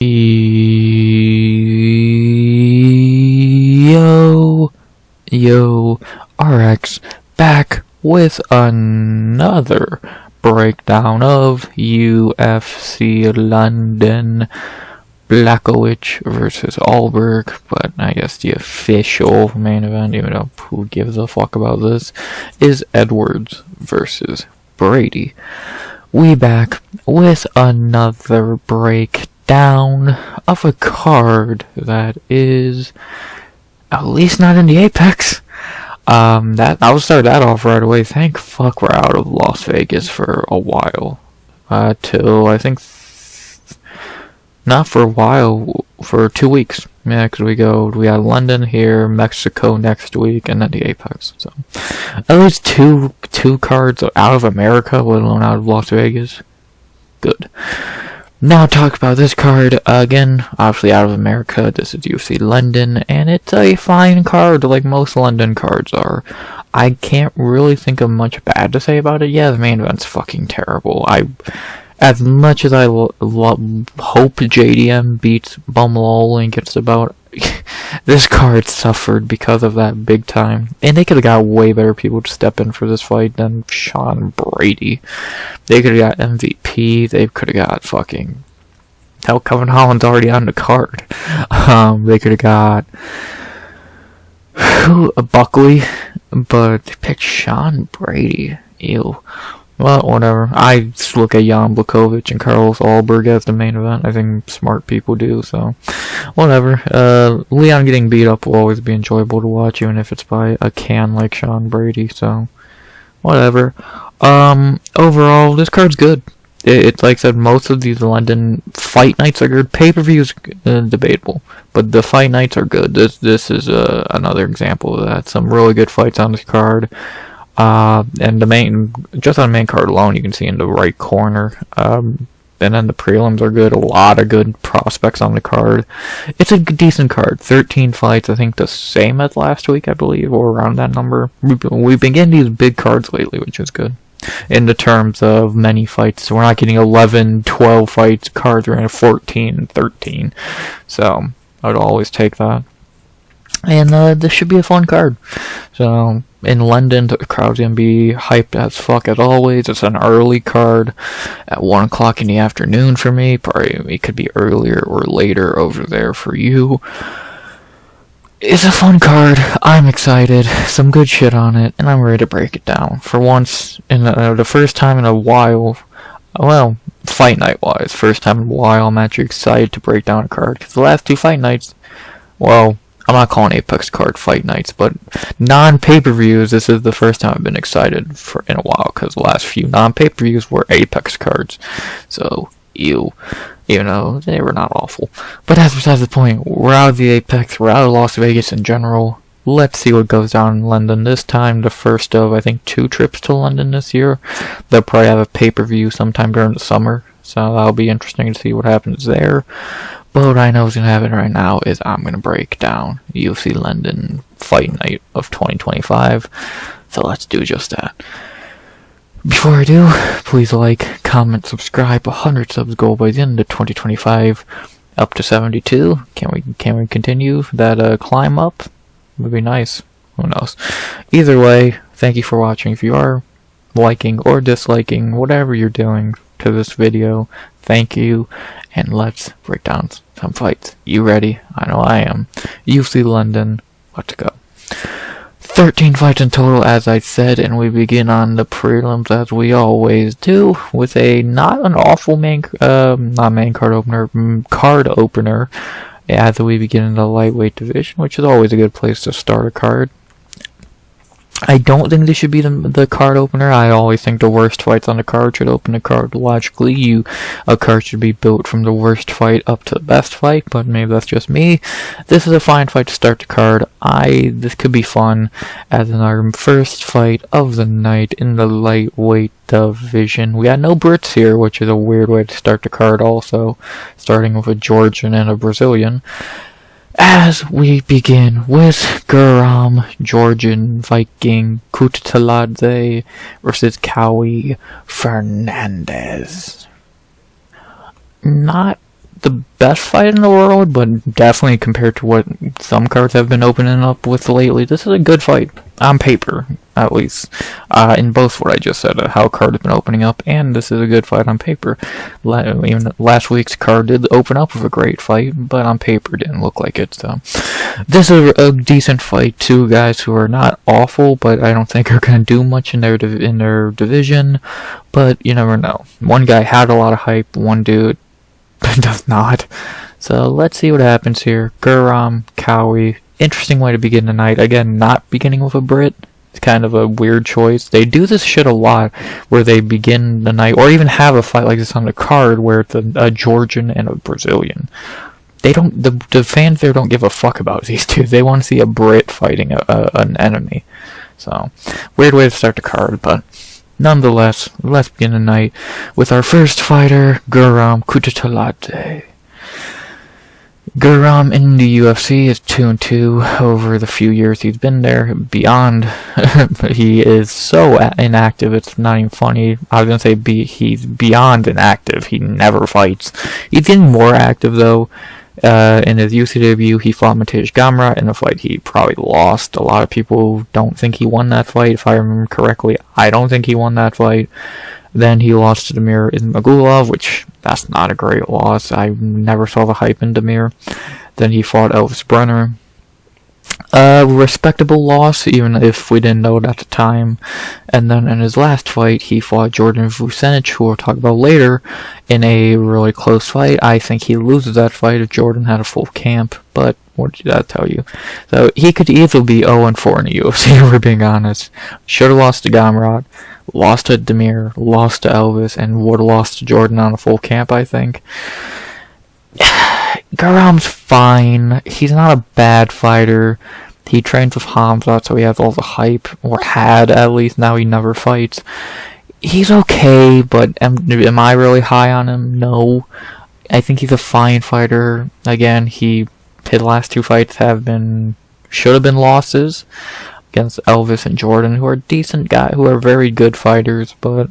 Yo, RX back with another breakdown of UFC London Blackowicz versus Ulberg, but I guess the official main event, even though who gives a fuck about this, is Edwards versus Brady. We back with another breakdown of a card that is at least not in the Apex. I'll start that off right away. Thank fuck we're out of Las Vegas for a while. Till I think not for a while, for 2 weeks. Yeah, because we got London here, Mexico next week, and then the Apex. So at least two cards out of America, let alone out of Las Vegas. Good. Now talk about this card again. Obviously out of America. This is UFC London, and it's a fine card, like most London cards are. I can't really think of much bad to say about it. Yeah, the main event's fucking terrible. As much as I hope JDM beats Bumlol and gets about, this card suffered because of that big time. And they could have got way better people to step in for this fight than Sean Brady. They could have got MVP. They could have got fucking... Hell, Kavanagh already on the card. They could have got... Buckley. But they picked Sean Brady. Ew. Well, whatever. I just look at Jan Blachowicz and Carlos Ulberg as the main event. I think smart people do, so whatever. Leon getting beat up will always be enjoyable to watch, even if it's by a can like Sean Brady, so whatever. Overall, this card's good. It's like I said, most of these London fight nights are good. Pay-per-views debatable, but the fight nights are good. This is another example of that. Some really good fights on this card. And just on the main card alone, you can see in the right corner. And then the prelims are good. A lot of good prospects on the card. It's a decent card. 13 fights, I think the same as last week, I believe, or around that number. We've been getting these big cards lately, which is good. In the terms of many fights. We're not getting 11, 12 fights cards. We're getting 14, 13. So, I would always take that. And this should be a fun card. So, in London, the crowd's gonna be hyped as fuck as always. It's an early card at 1 o'clock in the afternoon for me. Probably it could be earlier or later over there for you. It's a fun card. I'm excited. Some good shit on it, and I'm ready to break it down. For once, in the first time in a while, well, fight night wise, first time in a while, I'm actually excited to break down a card. Because the last two fight nights, well, I'm not calling Apex card fight nights, but non-pay-per-views, this is the first time I've been excited in a while, because the last few non-pay-per-views were Apex cards. So, even though they were not awful. But that's besides the point. We're out of the Apex, we're out of Las Vegas in general. Let's see what goes down in London this time. The first of, I think, 2 trips to London this year. They'll probably have a pay-per-view sometime during the summer, so that'll be interesting to see what happens there. But what I know is going to happen right now is I'm going to break down UFC London Fight Night of 2025. So let's do just that. Before I do, please like, comment, subscribe. 100 subs goal by the end of 2025. Up to 72. Can we continue that climb up? Would be nice. Who knows? Either way, thank you for watching. If you are liking or disliking whatever you're doing to this video, thank you, and let's break down some fights. You ready? I know I am. UFC London, let's go. 13 fights in total, as I said, and we begin on the prelims as we always do, with a not an awful card opener, as we begin in the lightweight division, which is always a good place to start a card. I don't think this should be the card opener. I always think the worst fights on the card should open the card logically. A card should be built from the worst fight up to the best fight, but maybe that's just me. This is a fine fight to start the card. This could be fun as in our first fight of the night in the lightweight division. We got no Brits here, which is a weird way to start the card also, starting with a Georgian and a Brazilian. As we begin with Guram, Georgian Viking, Kutateladze versus Kauê, Fernandes. Not the best fight in the world, but definitely compared to what some cards have been opening up with lately, this is a good fight. On paper, at least. In both what I just said, how a card has been opening up, and this is a good fight on paper. Even last week's card did open up with a great fight, but on paper didn't look like it, so. This is a decent fight. Two guys who are not awful, but I don't think are going to do much in their division, but you never know. One guy had a lot of hype, one dude does not. So let's see what happens here. Guram, Kauê. Interesting way to begin the night. Again, not beginning with a Brit. It's kind of a weird choice. They do this shit a lot, where they begin the night, or even have a fight like this on the card, where it's a Georgian and a Brazilian. They don't. The fans there don't give a fuck about these two. They want to see a Brit fighting an enemy. So, weird way to start the card, but nonetheless, let's begin the night with our first fighter, Guram Kutateladze. Guram in the UFC is 2-2 over the few years he's been there. Beyond, he is so inactive, it's not even funny. I was going to say he's beyond inactive. He never fights. He's getting more active, though. In his UFC debut, he fought Mateusz Gamrot in a fight he probably lost. A lot of people don't think he won that fight. If I remember correctly, I don't think he won that fight. Then he lost to Damir Ismagulov, which, that's not a great loss. I never saw the hype in Damir. Then he fought Elvis Brenner. Respectable loss, even if we didn't know it at the time. And then in his last fight, he fought Jordan Vucenic, who we'll talk about later, in a really close fight. I think he loses that fight if Jordan had a full camp, but what did that tell you? So he could easily be 0-4 in the UFC, if we're being honest. Should have lost to Gamrot, lost to Damir, lost to Elvis, and would have lost to Jordan on a full camp, I think. Guram's fine. He's not a bad fighter. He trains with Hamzat, so he has all the hype, or had at least. Now he never fights. He's okay, but am I really high on him? No. I think he's a fine fighter. Again, his last two fights should have been losses against Elvis and Jordan, who are decent guys, who are very good fighters, but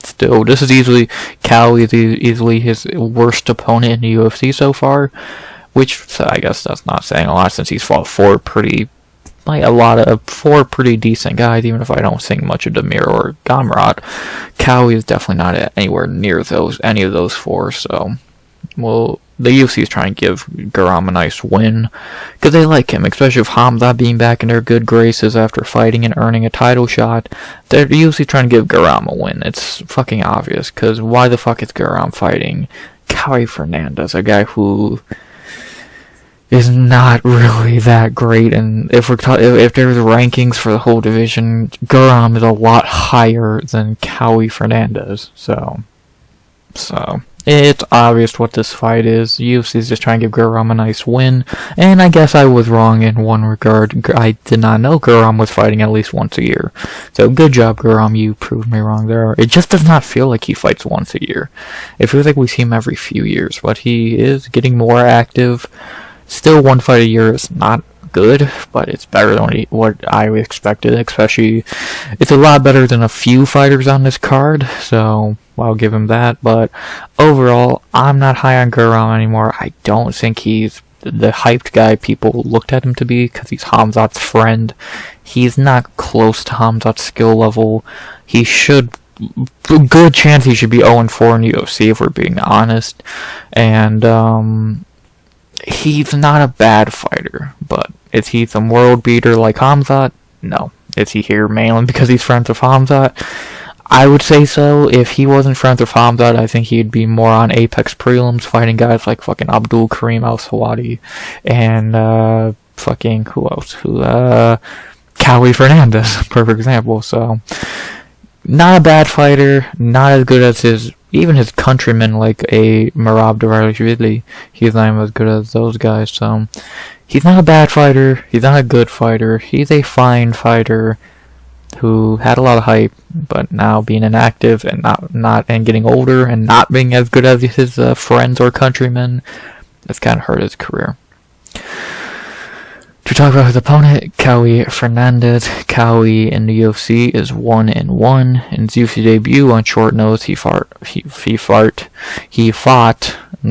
still, this is Kauê is easily his worst opponent in the UFC so far, which, so I guess that's not saying a lot, since he's fought four pretty decent guys, even if I don't think much of Damir or Gamrot. Kauê is definitely not anywhere near any of those four, so, well, the UFC is trying to give Guram a nice win, because they like him, especially with Hamzat being back in their good graces after fighting and earning a title shot. The UFC is trying to give Guram a win. It's fucking obvious, because why the fuck is Guram fighting Kauê Fernandes, a guy who is not really that great, and if there's rankings for the whole division, Guram is a lot higher than Kauê Fernandes, so it's obvious what this fight is. UFC is just trying to give Guram a nice win, and I guess I was wrong in one regard. I did not know Guram was fighting at least once a year. So good job, Guram, you proved me wrong there. It just does not feel like he fights once a year. It feels like we see him every few years, but he is getting more active. Still, one fight a year is not good, but it's better than what I expected, especially, it's a lot better than a few fighters on this card, so I'll give him that. But overall, I'm not high on Guram anymore. I don't think he's the hyped guy people looked at him to be, because he's Hamzat's friend. He's not close to Hamzat's skill level. Good chance he should be 0-4 in the UFC, if we're being honest, and he's not a bad fighter, but is he some world beater like Hamzat? No. Is he here mainly because he's friends with Hamzat? I would say so. If he wasn't friends with Hamzat, I think he'd be more on Apex prelims, fighting guys like fucking Abdul Karim Al-Sawadi and who else? Kauê Fernandes, perfect example. So, not a bad fighter, not as good as even his countrymen like a Merab Dvalishvili. He's not even as good as those guys, so he's not a bad fighter, he's not a good fighter, he's a fine fighter who had a lot of hype, but now being inactive and not getting older and not being as good as his friends or countrymen, that's kind of hurt his career. To talk about his opponent, Kauê Fernandes. Kauê in the UFC is 1-1. In his UFC debut on short notice, he fought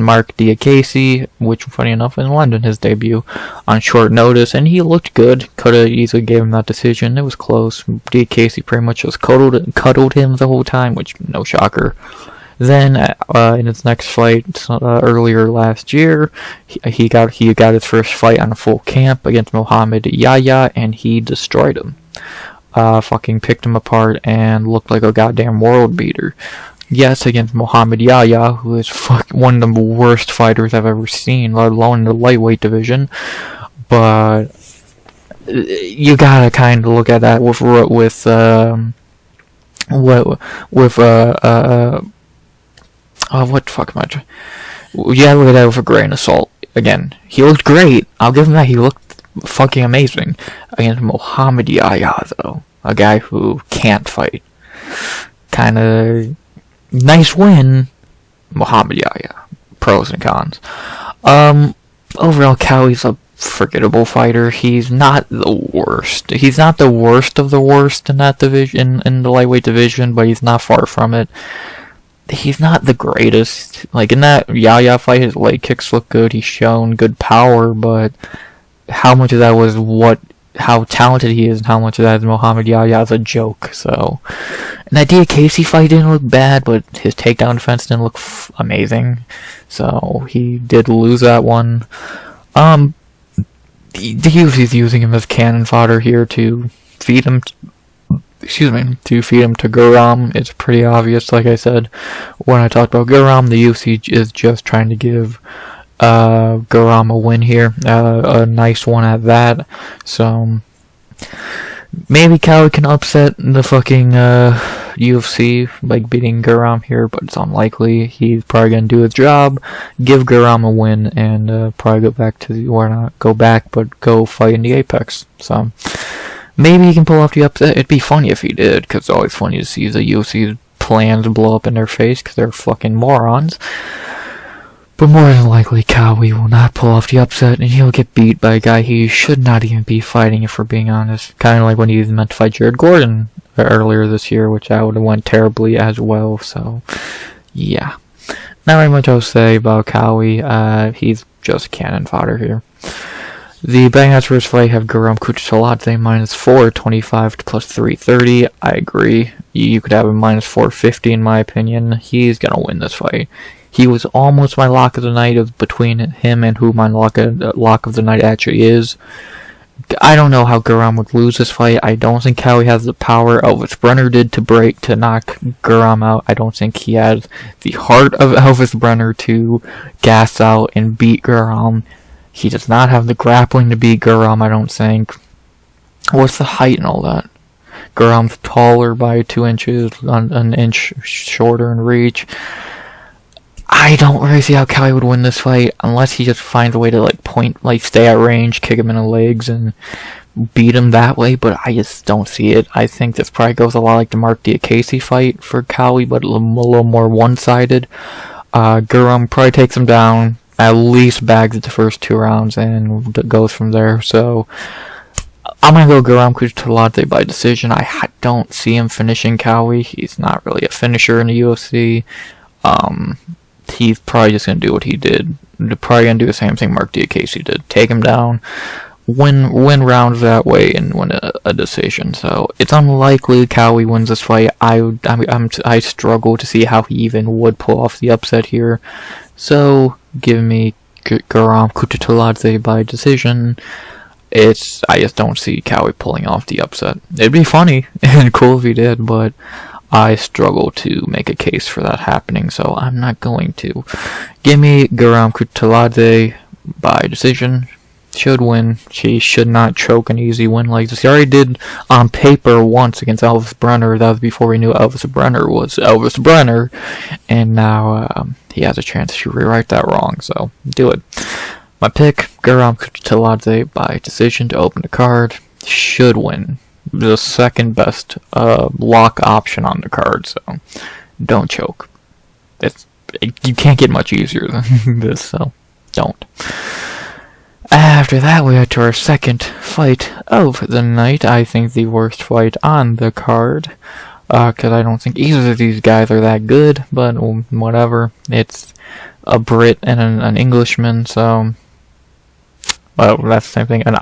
Mark Diakese, which, funny enough, in London, his debut, on short notice, and he looked good. Could have easily gave him that decision. It was close. Diakese pretty much just cuddled him the whole time, which, no shocker. Then, in his next fight, earlier last year, he got his first fight on a full camp against Mohamed Yahya, and he destroyed him. Fucking picked him apart and looked like a goddamn world beater. Yes, against Mohamed Yahya, who is one of the worst fighters I've ever seen, let alone in the lightweight division. But you gotta kind of look at that with what the fuck am I trying? You gotta look at that with a grain of salt. Again, he looked great. I'll give him that. He looked fucking amazing against Mohamed Yahya, though, a guy who can't fight. Kind of. Nice win, Mohamed Yahya. Pros and cons. Overall, Kauê's a forgettable fighter. He's not the worst. He's not the worst of the worst in that division, in the lightweight division, but he's not far from it. He's not the greatest. Like, in that Yahya fight, his leg kicks look good. He's shown good power, but how much of that was how talented he is, and how much of that is Mohamed Yahya is a joke. So, and that Diakese fight didn't look bad, but his takedown defense didn't look amazing. So he did lose that one. The UFC's using him as cannon fodder here to feed him. To feed him to Guram. It's pretty obvious. Like I said when I talked about Guram, the UFC is just trying to give Guram a win here, a nice one at that. So maybe Kauê can upset the fucking UFC by beating Guram here, but it's unlikely. He's probably gonna do his job, give Guram a win, and probably go fight in the Apex. So maybe he can pull off the upset. It'd be funny if he did, because it's always funny to see the UFC's plans blow up in their face, because they're fucking morons. But more than likely, Kauê will not pull off the upset, and he'll get beat by a guy he should not even be fighting, if we're being honest. Kind of like when he was meant to fight Jared Gordon earlier this year, which I would have went terribly as well, so yeah. Not very much else to say about Kauê. He's just cannon fodder here. The betting odds for his fight have Guram Kutateladze -425 plus 330. I agree. You could have him -450 in my opinion. He's gonna win this fight. He was almost my lock of the night between him and who my lock of the night actually is. I don't know how Guram would lose this fight. I don't think Kauê has the power Elvis Brenner did to knock Guram out. I don't think he has the heart of Elvis Brenner to gas out and beat Guram. He does not have the grappling to beat Guram, I don't think. What's the height and all that? Guram's taller by 2 inches, an inch shorter in reach. I don't really see how Kauê would win this fight unless he just finds a way to stay at range, kick him in the legs, and beat him that way. But I just don't see it. I think this probably goes a lot like the Mark Diakese fight for Kauê, but a little more one-sided. Guram probably takes him down, at least bags it the first 2 rounds, and goes from there. So I'm gonna go Guram Kutateladze by decision. I don't see him finishing Kauê. He's not really a finisher in the UFC. He's probably just going to do what he did. They're probably going to do the same thing Mark Diakese did. Take him down, win rounds that way, and win a decision. So it's unlikely Kauê wins this fight. I struggle to see how he even would pull off the upset here. So give me Guram Kutateladze by decision. I just don't see Kauê pulling off the upset. It'd be funny and cool if he did, but I struggle to make a case for that happening, so I'm not going to. Give me Guram Kutateladze by decision. Should win. She should not choke an easy win like this. He already did on paper once against Elvis Brenner. That was before we knew Elvis Brenner was Elvis Brenner. And now he has a chance to rewrite that wrong, so do it. My pick, Guram Kutateladze by decision to open the card. Should win. The second best lock option on the card, so don't choke. You can't get much easier than this, so don't. After that, we head to our second fight of the night. I think the worst fight on the card, because I don't think either of these guys are that good, but whatever. It's a Brit and an Englishman, so... Well, that's the same thing. An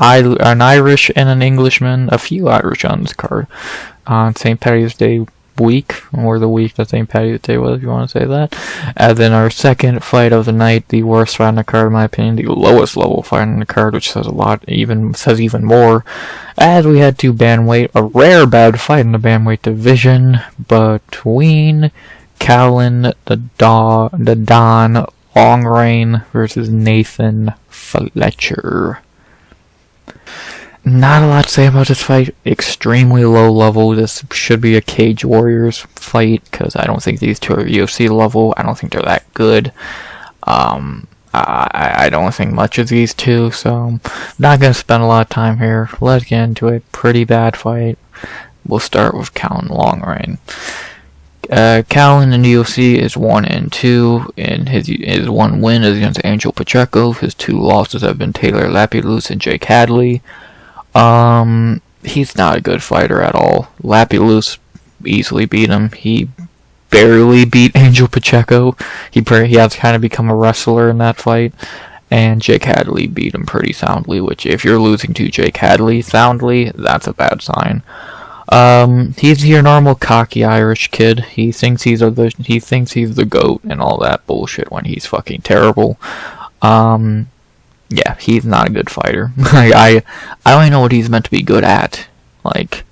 Irish and an Englishman, a few Irish on this card. On St. Paddy's Day week, or the week that St. Paddy's Day was, if you want to say that. And then our second fight of the night, the worst fight on the card, in my opinion, the lowest level fight on the card, which says a lot, says even more, as we had to bantamweight, a rare bad fight in the bantamweight division, between Caolán, the Don Loughran versus Nathan Fletcher. Not a lot to say about this fight. Extremely low level. This should be a Cage Warriors fight, because I don't think these two are UFC level. I don't think they're that good. I don't think much of these two, so I'm not going to spend a lot of time here. Let's get into a pretty bad fight. We'll start with Caolán Loughran. Caolán in the UFC is 1-2, and his one win is against Angel Pacheco. His two losses have been Taylor Lapilus and Jake Hadley. He's not a good fighter at all. Lapilus easily beat him. He barely beat Angel Pacheco. He has kind of become a wrestler in that fight. And Jake Hadley beat him pretty soundly, which if you're losing to Jake Hadley soundly, that's a bad sign. He's your normal cocky Irish kid. He thinks he's the GOAT and all that bullshit when he's fucking terrible. Yeah, he's not a good fighter. I don't know what he's meant to be good at. Like,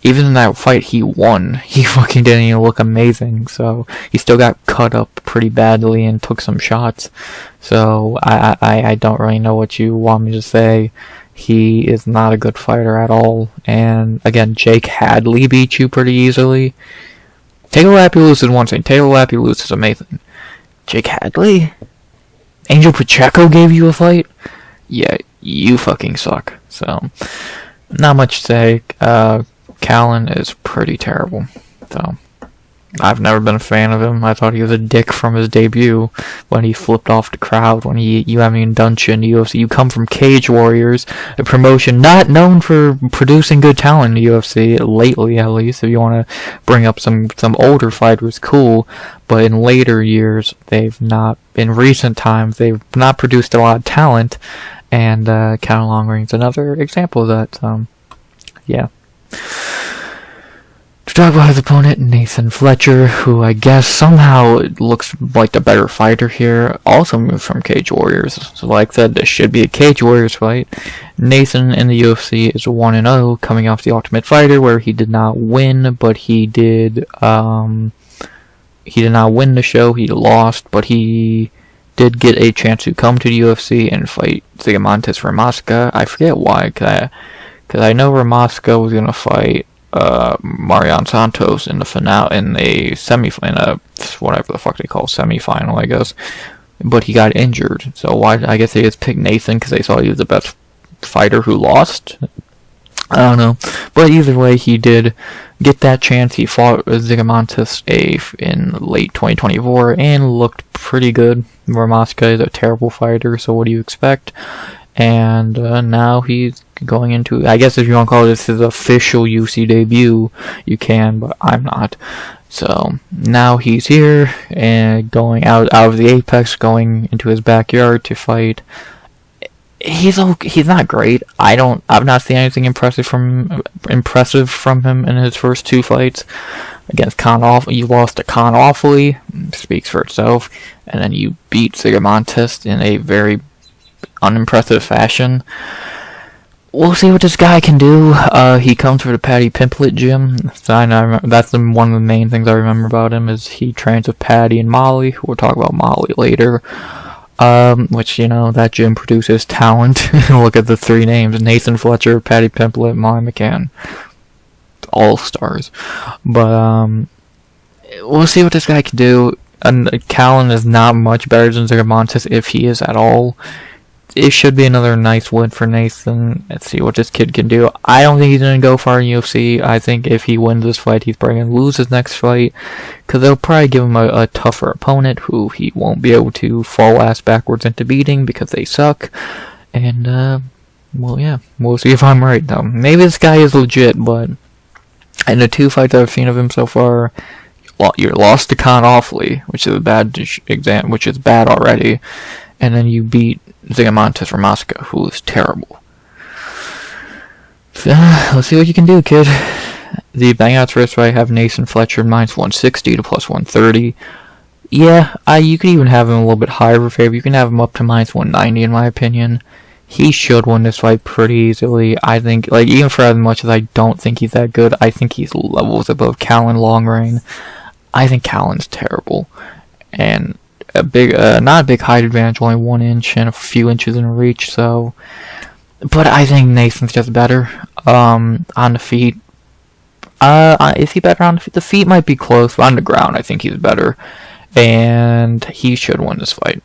even in that fight he won, he fucking didn't even look amazing. So he still got cut up pretty badly and took some shots. So I don't really know what you want me to say. He is not a good fighter at all. And again, Jake Hadley beat you pretty easily. Taylor Lapilus is one thing. Taylor Lapilus is amazing. Jake Hadley? Angel Pacheco gave you a fight? Yeah, you fucking suck. So, not much to say. Caolán is pretty terrible. So, I've never been a fan of him. I thought he was a dick from his debut when he flipped off the crowd, when you haven't even done shit in the UFC. You come from Cage Warriors, a promotion not known for producing good talent in the UFC, lately at least. If you want to bring up some older fighters, cool. But in later years, in recent times, they've not produced a lot of talent. And Caolán Loughran's another example of that. Yeah. To talk about his opponent, Nathan Fletcher, who I guess somehow looks like the better fighter here, also moved from Cage Warriors. So like I said, this should be a Cage Warriors fight. Nathan in the UFC is 1-0, coming off the Ultimate Fighter, where he did not win, but he did not win the show, he lost, but he did get a chance to come to the UFC and fight Zigomantas Ramasca. I forget why, because I know Ramasca was going to fight Marcin Santos in the finale, whatever the fuck they call semi-final, I guess. But he got injured, so why? I guess they just picked Nathan because they saw he was the best fighter who lost. I don't know, but either way, he did get that chance. He fought Zigomantas in late 2024 and looked pretty good. Ramasca is a terrible fighter, so what do you expect? And now he's going into, I guess if you want to call this his official UFC debut, you can, but I'm not. So now he's here and going out of the Apex, going into his backyard to fight. He's not great. I've not seen anything impressive from him in his first two fights. Against you lost to Con Awfully, speaks for itself, and then you beat Zigomantas in a very unimpressive fashion. We'll see what this guy can do. He comes from the Paddy Pimblett gym. So I know that's one of the main things I remember about him, is he trains with Paddy and Molly. We'll talk about Molly later. Which, that gym produces talent. Look at the three names: Nathan Fletcher, Paddy Pimblett, Molly McCann. All stars. But we'll see what this guy can do. And Caolán is not much better than Zigomantas, if he is at all. It should be another nice win for Nathan. Let's see what this kid can do. I don't think he's going to go far in UFC. I think if he wins this fight, he's probably going to lose his next fight, because they'll probably give him a tougher opponent who he won't be able to fall ass backwards into beating because they suck. And, well, yeah. We'll see if I'm right, though. Maybe this guy is legit, but in the two fights I've seen of him so far, you lost to Khan awfully, which is a bad which is bad already, and then you beat Zigamontes from Moscow, who is terrible. So, let's see what you can do, kid. The bangouts for this fight have Nathan Fletcher minus 160 to plus 130. Yeah, you could even have him a little bit higher of a favor. You can have him up to minus 190 in my opinion. He should win this fight pretty easily. I think, like, even for as much as I don't think he's that good, I think he's levels above Caolán Loughran. I think Caolán's terrible. And not a big height advantage, only 1 inch and a few inches in reach, so. But I think Nathan's just better. On the feet. Is he better on the feet? The feet might be close, but on the ground, I think he's better. And he should win this fight.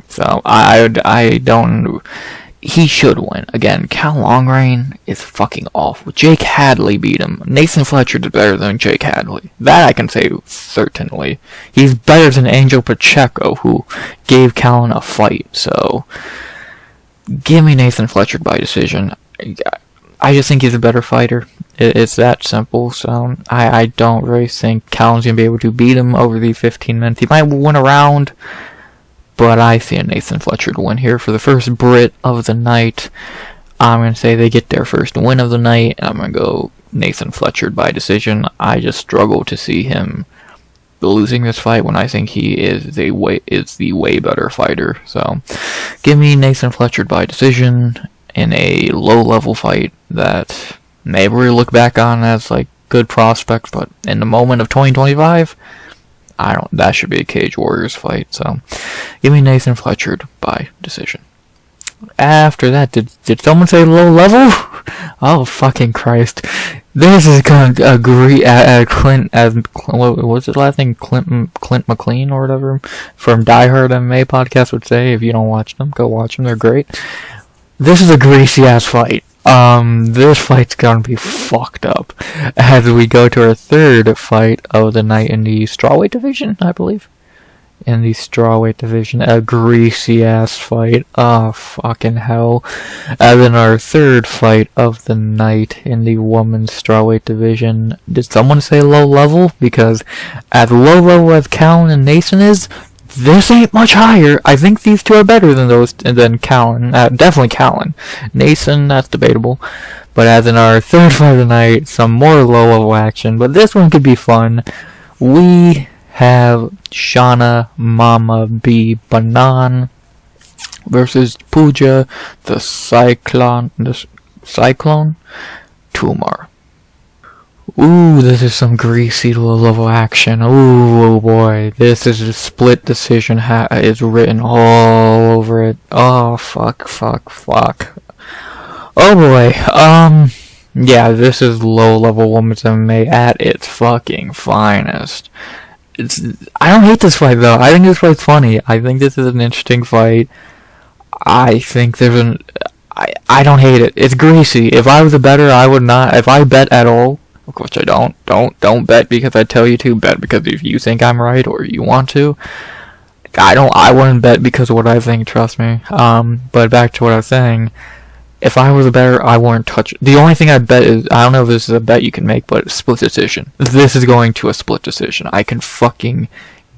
So, he should win. Again, Caolán Loughran is fucking awful. Jake Hadley beat him. Nathan Fletcher is better than Jake Hadley. That I can say certainly. He's better than Angel Pacheco, who gave Caolán a fight. So, give me Nathan Fletcher by decision. I just think he's a better fighter. It's that simple. So, I don't really think Caolán's going to be able to beat him over the 15 minutes. He might win a round. But I see a Nathan Fletcher to win here for the first Brit of the night. I'm going to say they get their first win of the night. And I'm going to go Nathan Fletcher by decision. I just struggle to see him losing this fight when I think he is the way better fighter. So, give me Nathan Fletcher by decision in a low-level fight that maybe we'll look back on as, like, good prospects. But in the moment of 2025... that should be a Cage Warriors fight, so give me Nathan Fletcher by decision. After that, did someone say low level? Oh, fucking Christ. This is gonna agree, what was his last name? Clint McLean or whatever, from Die Hard MMA podcast would say. If you don't watch them, go watch them, they're great. This is a greasy ass fight. This fight's gonna be fucked up as we go to our third fight of the night in the strawweight division, I believe. In the strawweight division, a greasy ass fight. Oh, fucking hell. And then our third fight of the night in the women's strawweight division. Did someone say low level? Because as low level as Caolán and Nathan is, this ain't much higher. I think these two are better than Caolán. Definitely Caolán. Nathan, that's debatable. But as in our third fight of the night, some more low-level action. But this one could be fun. We have Shauna Mama B. Bannon versus Puja, the Cyclone Tomar. Ooh, this is some greasy low-level action. Ooh, boy. This is a split decision is written all over it. Oh, fuck. Oh, boy. Yeah, this is low-level women's MMA at its fucking finest. I don't hate this fight, though. I think this fight's funny. I think this is an interesting fight. I think I don't hate it. It's greasy. If I was a bettor, I would not. If I bet at all, of course I don't bet because I tell you to. Bet because if you think I'm right or you want to. I wouldn't bet because of what I think, trust me. But back to what I was saying. If I was a bettor, I wouldn't touch it. The only thing I bet is, I don't know if this is a bet you can make, but split decision. This is going to a split decision. I can fucking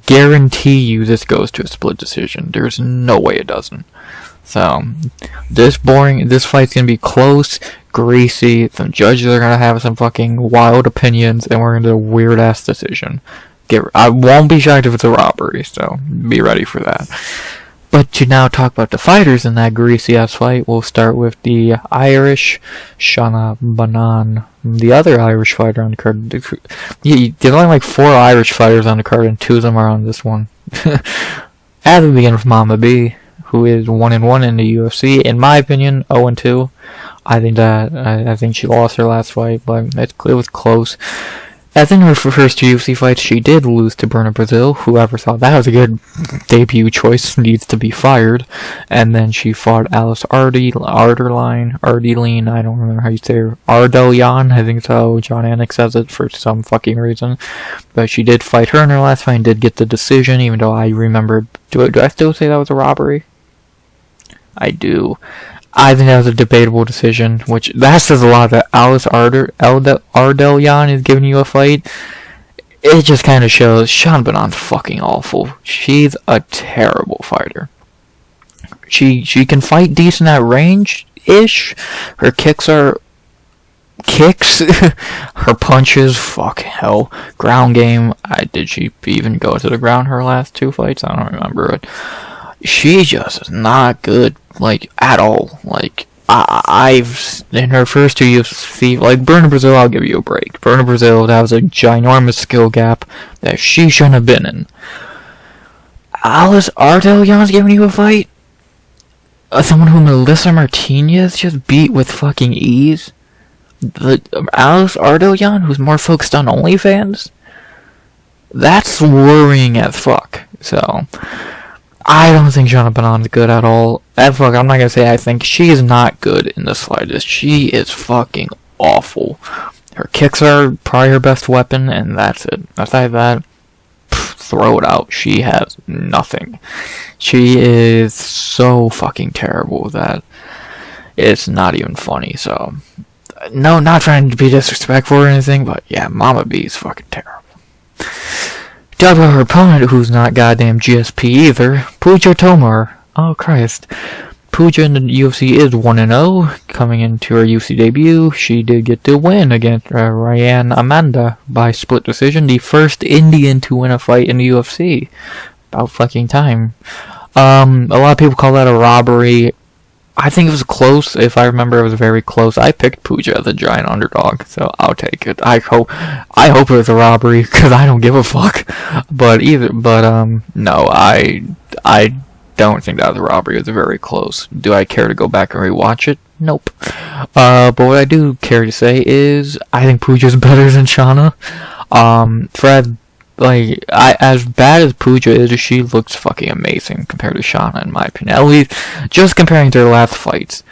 guarantee you this goes to a split decision. There's no way it doesn't. So, this fight's gonna be close, greasy, some judges are gonna have some fucking wild opinions, and we're gonna do a weird-ass decision. I won't be shocked if it's a robbery, so be ready for that. But to now talk about the fighters in that greasy-ass fight, we'll start with the Irish, Shauna Bannon, the other Irish fighter on the card. There's only like 4 Irish fighters on the card, and 2 of them are on this one. As we begin with Mama B, who is 1-1 in the UFC. In my opinion, 0-2. I think she lost her last fight, but it was close. As in her first UFC fights, she did lose to Berna Brazil. Whoever thought that was a good debut choice needs to be fired. And then she fought Alice Ardeline, I don't remember how you say her. Ardelian, I think so. John Anik says it for some fucking reason. But she did fight her in her last fight and did get the decision, even though I remember. Do I still say that was a robbery? I do. I think that was a debatable decision, which that says a lot that Alice Ardelian is giving you a fight. it just kind of shows Shauna Bannon's fucking awful. She's a terrible fighter. She can fight decent at range-ish. Her kicks are kicks. Her punches, fuck hell. Ground game, did she even go to the ground her last 2 fights? I don't remember it. She just is not good, like, at all. Like, I've, in her first 2 UFC, like, Bruna Brazil, I'll give you a break. Bruna Brazil, that was a ginormous skill gap that she shouldn't have been in. Alice Ardeljan's giving you a fight? Someone who Melissa Martinez just beat with fucking ease? Alice Ardeljan, who's more focused on OnlyFans? That's worrying as fuck. So, I don't think Shauna Bannon's good at all. Fuck, I'm not gonna say I think. She is not good in the slightest. She is fucking awful. Her kicks are probably her best weapon, and that's it. Aside that, throw it out. She has nothing. She is so fucking terrible that it's not even funny, so... No, not trying to be disrespectful or anything, but yeah, Mama B is fucking terrible. Talk about her opponent, who's not goddamn GSP either, Puja Tomar. Oh, Christ. Puja in the UFC is 1-0, coming into her UFC debut. She did get the win against Ryan Amanda by split decision, the first Indian to win a fight in the UFC. About fucking time. A lot of people call that a robbery. I think it was close. If I remember, it was very close. I picked Puja as a giant underdog, so I'll take it. I hope it was a robbery, because I don't give a fuck. No, I don't think that was a robbery. It was very close. Do I care to go back and rewatch it? Nope. But what I do care to say is, I think Puja's better than Shauna. As bad as Puja is, she looks fucking amazing compared to Shauna, in my opinion. At least, just comparing to their last fights,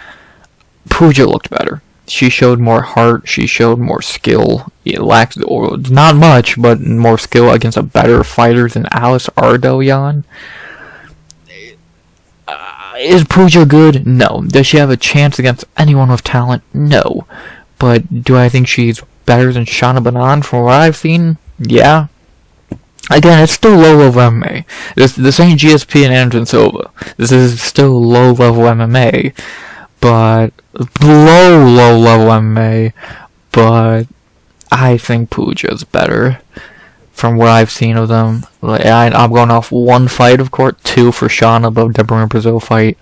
Puja looked better. She showed more heart, she showed more skill. It lacked, not much, but more skill against a better fighter than Alice Ardeljan. Is Puja good? No. Does she have a chance against anyone with talent? No. But do I think she's better than Shauna Bannon from what I've seen? Yeah. Again, it's still low-level MMA. This ain't GSP and Anderson Silva. This is still low-level MMA. But, low-level MMA. But, I think Puja's better from what I've seen of them. I'm going off 1 fight, of course. 2 for Shauna, but the Bruna Brazil fight.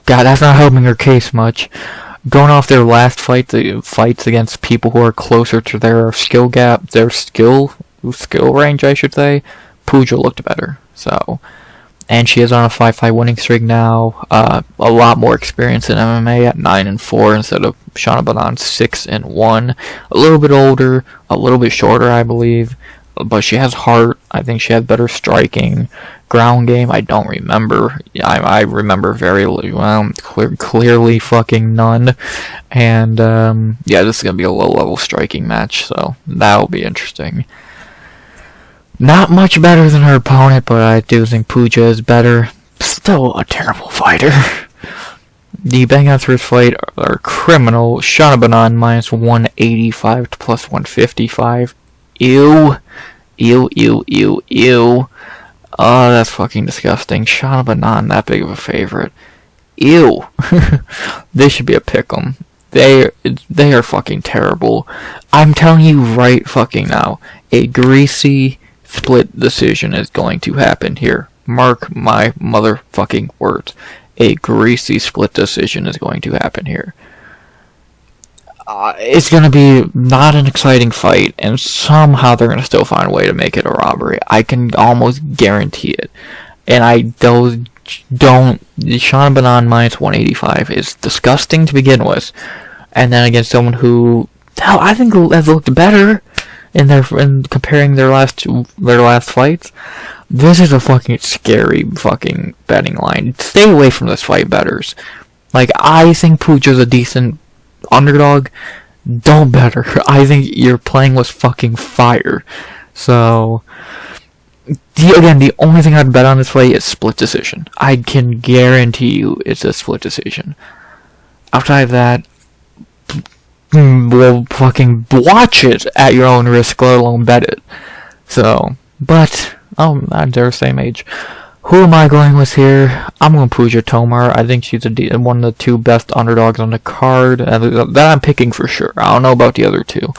God, that's not helping her case much. Going off their last fight, the fights against people who are closer to their skill gap, their skill range, I should say, Puja looked better. So, and she is on a 5-fight winning streak now. A lot more experience in MMA at 9-4 instead of Shauna Bannon's 6-1. A little bit older, a little bit shorter, I believe, but she has heart. I think she has better striking. Ground game, I don't remember. I remember very well, clearly fucking none. And yeah, this is gonna be a low-level striking match, so that'll be interesting. Not much better than her opponent, but I do think Puja is better. Still a terrible fighter. The bang-outs for his fight are criminal. Shauna Bannon minus 185 to plus 155. Ew. Ew, ew, ew, ew. Oh, that's fucking disgusting. Shauna Bannon, that big of a favorite. Ew. This should be a pick'em. They are fucking terrible. I'm telling you right fucking now. A greasy split decision is going to happen here. Mark my motherfucking words. A greasy split decision is going to happen here. It's going to be not an exciting fight, and somehow they're going to still find a way to make it a robbery. I can almost guarantee it. And I don't. Shauna Bannon minus 185 is disgusting to begin with. And then against someone who, hell, I think has looked better in comparing their last fights. This is a fucking scary fucking betting line. Stay away from this fight, bettors. Like, I think Puja's a decent underdog. Don't bet her. I think you're playing with fucking fire. So, the only thing I'd bet on this fight is split decision. I can guarantee you it's a split decision. Outside of that, well, fucking watch it at your own risk, let alone bet it. So, but, they're the same age. Who am I going with here? I'm going Puja Tomar. I think she's one of the two best underdogs on the card. That I'm picking for sure. I don't know about the other two.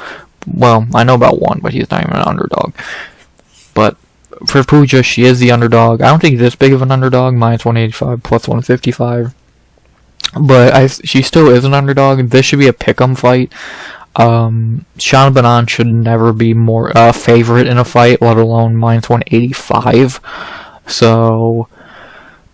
Well, I know about one, but he's not even an underdog. But for Puja, she is the underdog. I don't think this big of an underdog, minus 185, plus 155. But she still is an underdog. This should be a pick'em fight. Shauna Bannon should never be more favorite in a fight, let alone minus 185. So,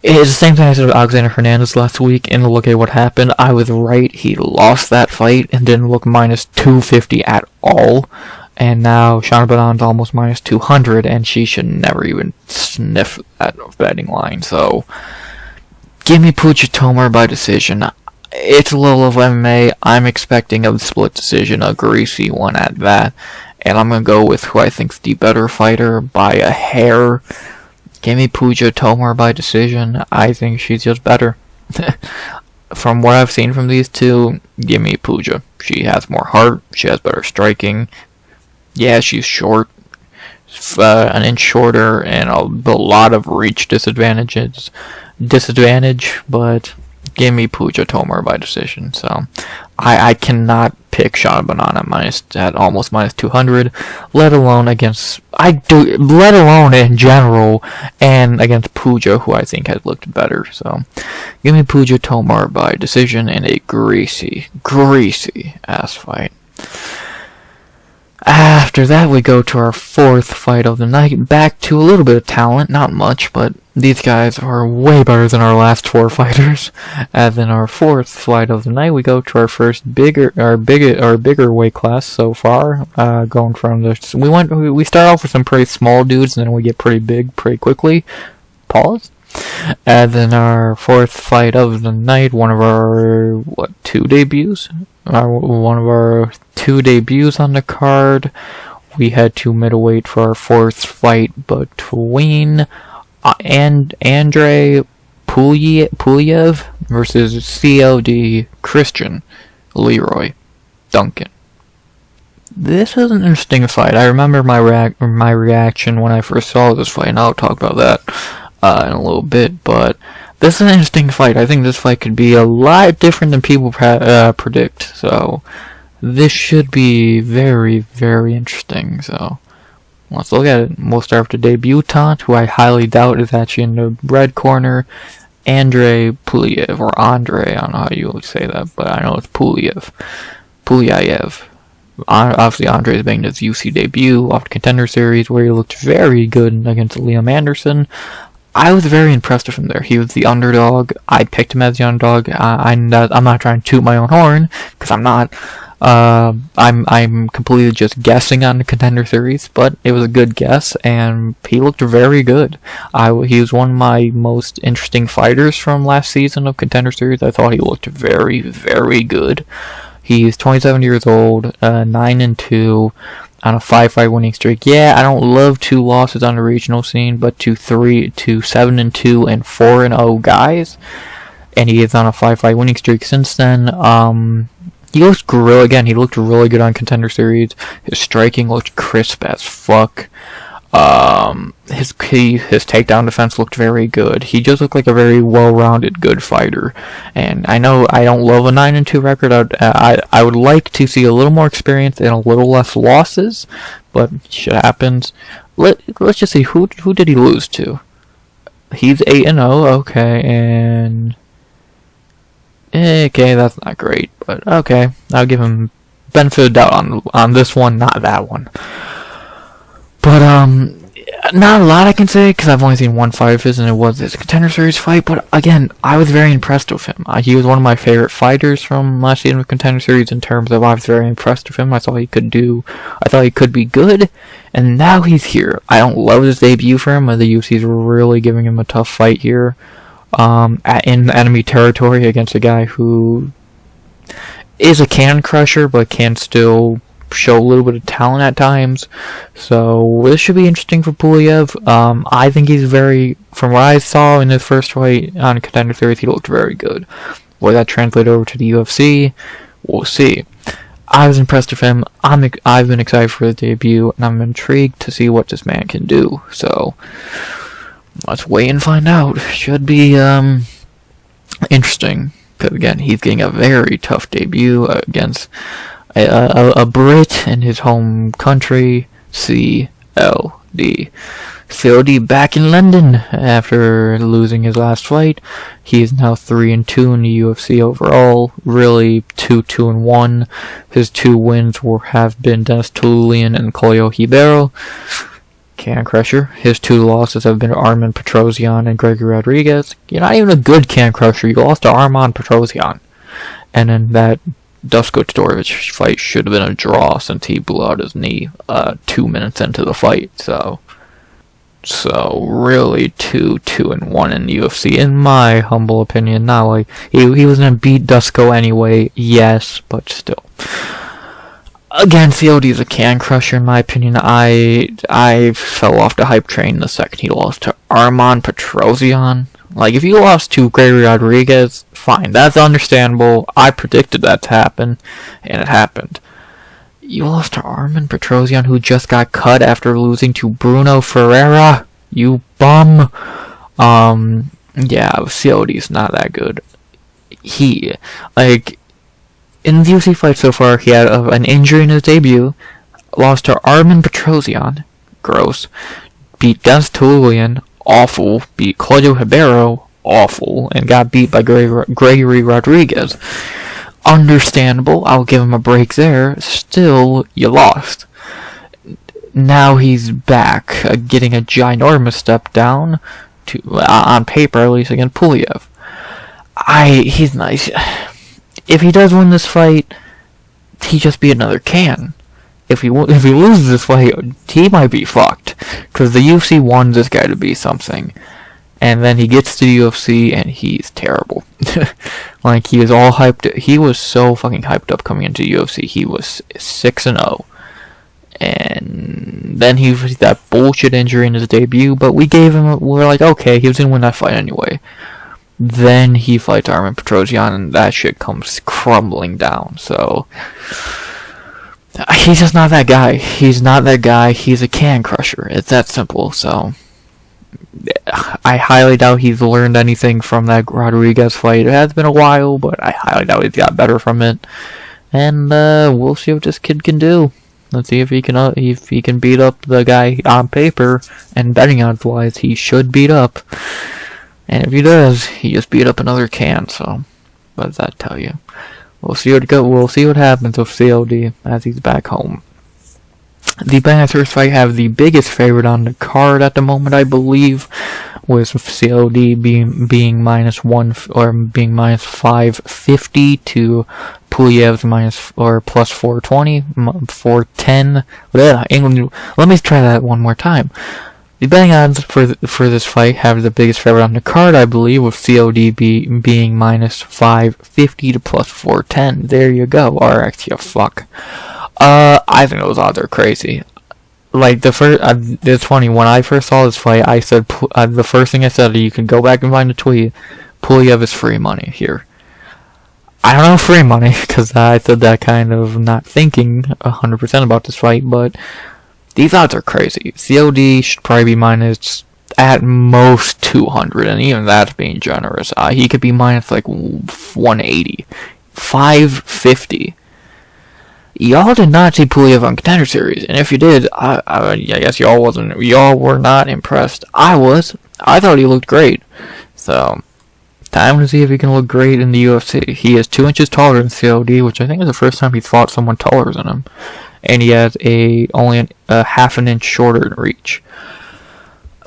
it's the same thing I said with Alexander Fernandes last week, and look at what happened. I was right, he lost that fight and didn't look minus 250 at all. And now Shauna Bannon's almost minus 200, and she should never even sniff that betting line. So, give me Puja Tomar by decision. It's a little of MMA. I'm expecting a split decision, a greasy one at that. And I'm going to go with who I think's the better fighter by a hair. Give me Puja Tomar by decision. I think she's just better. From what I've seen from these two, give me Puja. She has more heart. She has better striking. Yeah, she's short. An inch shorter and a lot of reach disadvantage, but give me Puja Tomar by decision. So I cannot pick Shauna Bannon at almost minus 200, let alone in general, and against Puja, who I think has looked better. So give me Puja Tomar by decision in a greasy ass fight. After that, we go to our fourth fight of the night. Back to a little bit of talent, not much, but these guys are way better than our last four fighters. And then our fourth fight of the night, we go to our first bigger weight class so far. Going from we start off with some pretty small dudes, and then we get pretty big pretty quickly. Pause. And then our fourth fight of the night, one of our two debuts on the card. We head to middleweight for our fourth fight between Andrey Pulyaev versus CLD Christian Leroy Duncan. This is an interesting fight. I remember my reaction when I first saw this fight, and I'll talk about that in a little bit, but this is an interesting fight. I think this fight could be a lot different than people predict, so this should be very, very interesting. So let's look at it. We'll start with the debutant, who I highly doubt is actually in the red corner, Andrey Pulyaev, or Andrey, I don't know how you would say that, but I know it's Pulyaev. Obviously, Andrey is making his UFC debut off the Contender Series, where he looked very good against Liam Anderson. I was very impressed with him there. He was the underdog. I picked him as the underdog. I'm not trying to toot my own horn, because I'm not. I'm completely just guessing on the Contender Series, but it was a good guess, and he looked very good. He was one of my most interesting fighters from last season of Contender Series. I thought he looked very, very good. He's 27 years old, 9-2. On a 5-fight winning streak. Yeah, I don't love 2 losses on the regional scene, but to 7-2 and 4-0 guys, and he is on a 5-fight winning streak since then. He looked he looked really good on Contender Series. His striking looked crisp as fuck. His takedown defense looked very good. He just looked like a very well-rounded, good fighter. And I know I don't love a 9-2 record. I would like to see a little more experience and a little less losses, but shit happens. Let's just see who did he lose to. He's 8-0. Okay, and okay, that's not great, but okay, I'll give him benefit of doubt on this one, not that one. But, not a lot I can say, because I've only seen one fight of his, and it was this Contender Series fight, but again, I was very impressed with him. He was one of my favorite fighters from last season of Contender Series in terms of I was very impressed with him. I thought he could be good, and now he's here. I don't love his debut for him, but the UFC's really giving him a tough fight here, in enemy territory against a guy who is a can crusher, but can still show a little bit of talent at times. So this should be interesting for Pulyaev. I think he's from what I saw in his first fight on Contender Series, he looked very good. Will that translate over to the UFC? We'll see. I was impressed with him. I've been excited for his debut, and I'm intrigued to see what this man can do. So let's wait and find out. Should be interesting, because again, he's getting a very tough debut against a Brit in his home country, CLD. CLD back in London after losing his last fight. He is now 3-2 in the UFC overall. Really 2-1. His 2 wins have been Dennis Tulian and Colio Ribeiro. Can crusher. His 2 losses have been Arman Petrosyan and Gregory Rodriguez. You're not even a good can crusher. You lost to Arman Petrosyan. And then that Dusko Todorovic fight should have been a draw since he blew out his knee 2 minutes into the fight. So really 2-1 in the UFC, in my humble opinion. Not like he was gonna beat Dusko anyway, yes, but still. Again, COD is a can crusher in my opinion. I fell off the hype train the second he lost to Arman Petrosyan. Like, if you lost to Gregory Rodriguez, fine, that's understandable. I predicted that to happen, and it happened. You lost to Arman Petrosyan, who just got cut after losing to Bruno Ferreira. You bum. Yeah, COD's not that good. In the UFC fight so far, he had an injury in his debut, lost to Arman Petrosyan, gross, beat Dennis Tulian, awful, beat Claudio Ribeiro, awful, and got beat by Gregory Rodriguez. Understandable, I'll give him a break there. Still, you lost. Now he's back, getting a ginormous step down, on paper at least, against Pulyaev. He's nice. If he does win this fight, he just be another can. If he loses this fight, he might be fucked, because the UFC wants this guy to be something. And then he gets to the UFC and he's terrible. Like, he was all hyped. He was so fucking hyped up coming into the UFC. He was 6-0. And then he was that bullshit injury in his debut. But we're like, okay, he was gonna win that fight anyway. Then he fights Arman Petrosyan and that shit comes crumbling down. So he's just not that guy. He's not that guy. He's a can crusher. It's that simple. So I highly doubt he's learned anything from that Rodriguez fight. It has been a while, but I highly doubt he's got better from it. And we'll see what this kid can do. Let's see if he can beat up the guy on paper, and betting odds wise, he should beat up. And if he does, he just beat up another can. So what does that tell you? We'll see what happens with COD as he's back home. The Bannon fight have the biggest favorite on the card at the moment, I believe, with COD being -1 or being -550 to Pulyaev's plus 420, 410. Let me try that one more time. The betting odds for this fight have the biggest favorite on the card, I believe, with COD being -550 to plus 410. There you go. Alexia, fuck. I think those odds are crazy. Like, it's funny, when I first saw this fight, I said, the first thing I said, you can go back and find the tweet, Pulyaev is free money here. I don't know free money, because I said that kind of not thinking 100% about this fight, but these odds are crazy. COD should probably be minus, at most, 200, and even that's being generous. He could be minus, like, 180. 550. Y'all did not see Pulyaev on Contender Series, and if you did, I guess y'all were not impressed. I was. I thought he looked great. So, time to see if he can look great in the UFC. He is 2 inches taller than COD, which I think is the first time he's fought someone taller than him. And he has only a half an inch shorter in reach.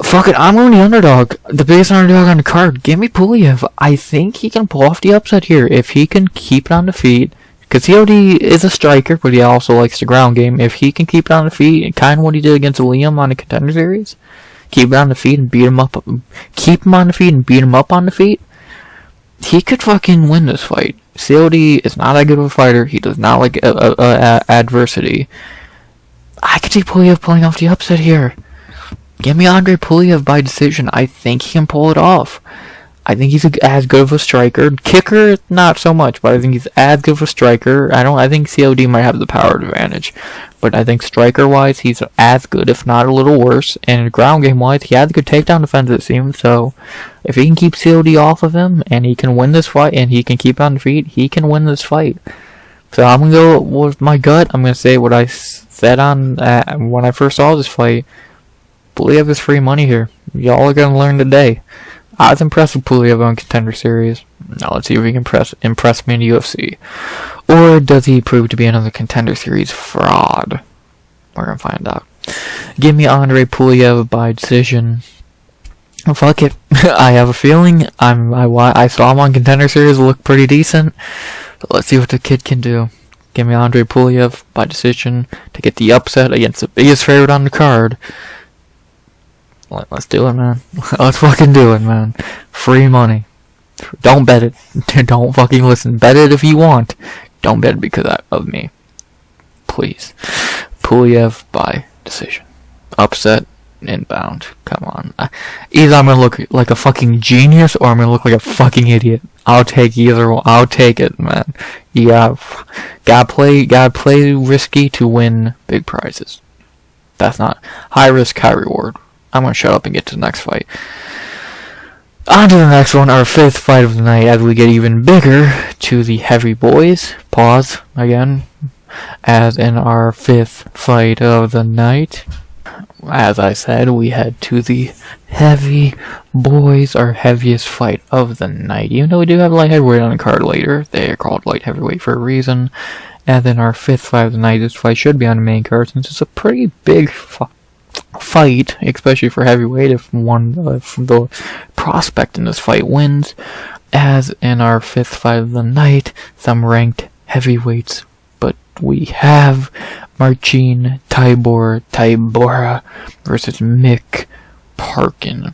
Fuck it, I'm going the underdog. The biggest underdog on the card. Give me Pulyaev. I think he can pull off the upset here if he can keep it on the feet. Because COD is a striker, but he also likes the ground game. If he can keep it on the feet, kind of what he did against Liam on the Contender Series, keep it on the feet and beat him up. Keep him on the feet and beat him up on the feet. He could fucking win this fight. COD is not that good of a fighter. He does not like adversity. I could see Pulyaev pulling off the upset here. Give me Andrey Pulyaev by decision. I think he can pull it off. I think he's as good of a striker. Kicker, not so much, but I think he's as good of a striker. I think COD might have the power advantage, but I think striker-wise, he's as good, if not a little worse. And ground game-wise, he has a good takedown defense, it seems. So if he can keep COD off of him, and he can win this fight, and he can keep on the feet, he can win this fight. So I'm gonna go with my gut. I'm gonna say what I said on when I first saw this fight. Pulyaev is free money here. Y'all are gonna learn today. I was impressed with Pulyaev on Contender Series. Now let's see if he can impress me in the UFC. Or does he prove to be another Contender Series fraud? We're gonna find out. Give me Andrey Pulyaev by decision. Oh, fuck it. I have a feeling I saw him on Contender Series look pretty decent. But let's see what the kid can do. Give me Andrey Pulyaev by decision to get the upset against the biggest favorite on the card. Let's do it, man. Let's fucking do it, man. Free money. Don't bet it. Don't fucking listen. Bet it if you want. Don't bet it because of me. Please. Pulyaev by decision. Upset. Inbound. Come on. Either I'm gonna look like a fucking genius or I'm gonna look like a fucking idiot. I'll take either one. I'll take it, man. Yeah. Gotta play risky to win big prizes. That's not high risk, high reward. I'm gonna shut up and get to the next fight. On to the next one, our 5th fight of the night, as we get even bigger to the heavy boys. Pause again. As in our 5th fight of the night, as I said, we head to the heavy boys, our heaviest fight of the night. Even though we do have light heavyweight on the card later, they are called light heavyweight for a reason. And then our 5th fight of the night, this fight should be on the main card since it's a pretty big fight, especially for heavyweight, if the prospect in this fight wins. As in our 5th fight of the night, some ranked heavyweights, but we have Marcin Tybura versus Mick Parkin.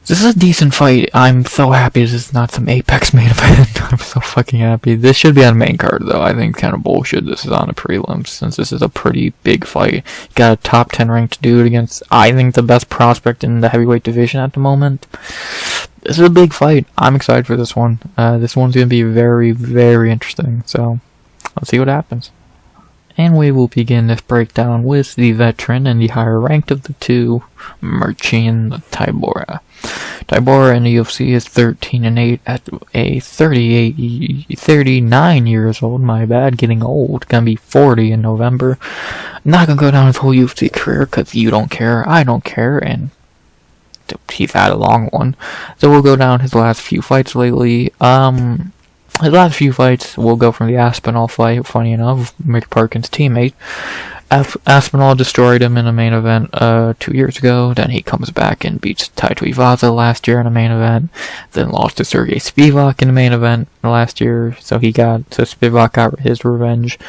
This is a decent fight. I'm so happy this is not some Apex main event. I'm so fucking happy. This should be on the main card, though. I think kind of bullshit this is on the prelims, since this is a pretty big fight. You got a top 10 ranked dude against, I think, the best prospect in the heavyweight division at the moment. This is a big fight. I'm excited for this one. This one's going to be very, very interesting. So, let's see what happens. And we will begin this breakdown with the veteran and the higher ranked of the two, Marcin Tybura. Tybura in the UFC is 13-8 at a 39 years old, my bad, getting old, gonna be 40 in November. Not gonna go down his whole UFC career, cause you don't care, I don't care, and he's had a long one. So we'll go down his last few fights lately. His last few fights will go from the Aspinall fight, funny enough, Mick Parkin's teammate. Aspinall destroyed him in a main event 2 years ago. Then he comes back and beats Tybura last year in a main event. Then lost to Sergey Spivak in the main event last year. So Spivak got his revenge.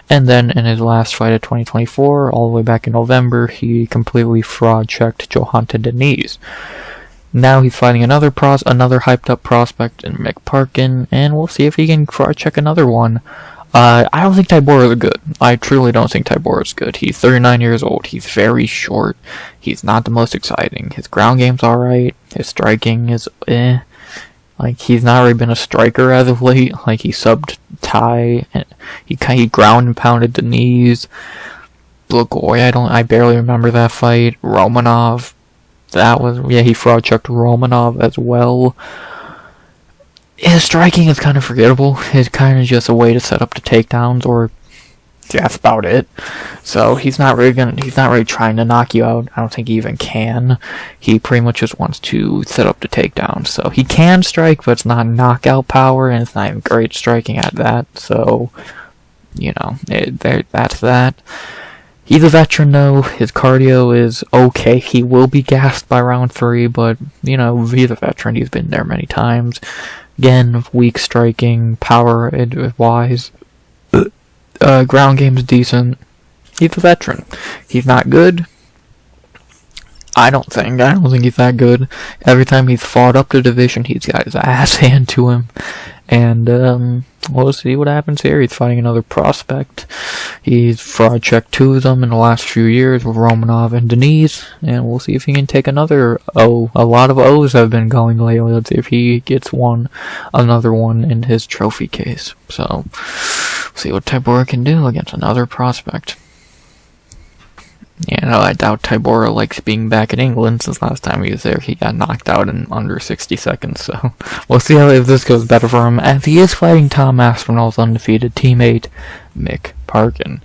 And then in his last fight of 2024, all the way back in November, he completely fraud-checked Johanna Deniz. Now he's fighting another hyped up prospect in Mick Parkin, and we'll see if he can check another one. I don't think Tybura is good. I truly don't think Tybura is good. He's 39 years old. He's very short. He's not the most exciting. His ground game's alright. His striking is Like, he's not really been a striker as of late. Like, he subbed Ty, and he ground and pounded the knees. Leroy, I barely remember that fight. Romanov. He fraud-checked Romanov as well. His striking is kind of forgettable. It's kind of just a way to set up the takedowns, or that's about it. So he's not really trying to knock you out. I don't think he even can. He pretty much just wants to set up the takedown. So he can strike, but it's not knockout power, and it's not even great striking at that. So, that's that. He's a veteran, though. His cardio is okay. He will be gassed by round 3, but, he's a veteran. He's been there many times. Again, weak striking, power-wise. Ground game's decent. He's a veteran. He's not good. I don't think he's that good. Every time he's fought up the division, he's got his ass handed to him. And, we'll see what happens here. He's fighting another prospect. He's fraud checked 2 of them in the last few years with Romanov and Denise, and we'll see if he can take another O. A lot of O's have been going lately. Let's see if he gets another one in his trophy case. So, we'll see what Tybura can do against another prospect. Yeah, no, I doubt Tybura likes being back in England. Since last time he was there, he got knocked out in under 60 seconds, so we'll see if this goes better for him, as he is fighting Tom Aspinall's undefeated teammate, Mick Parkin.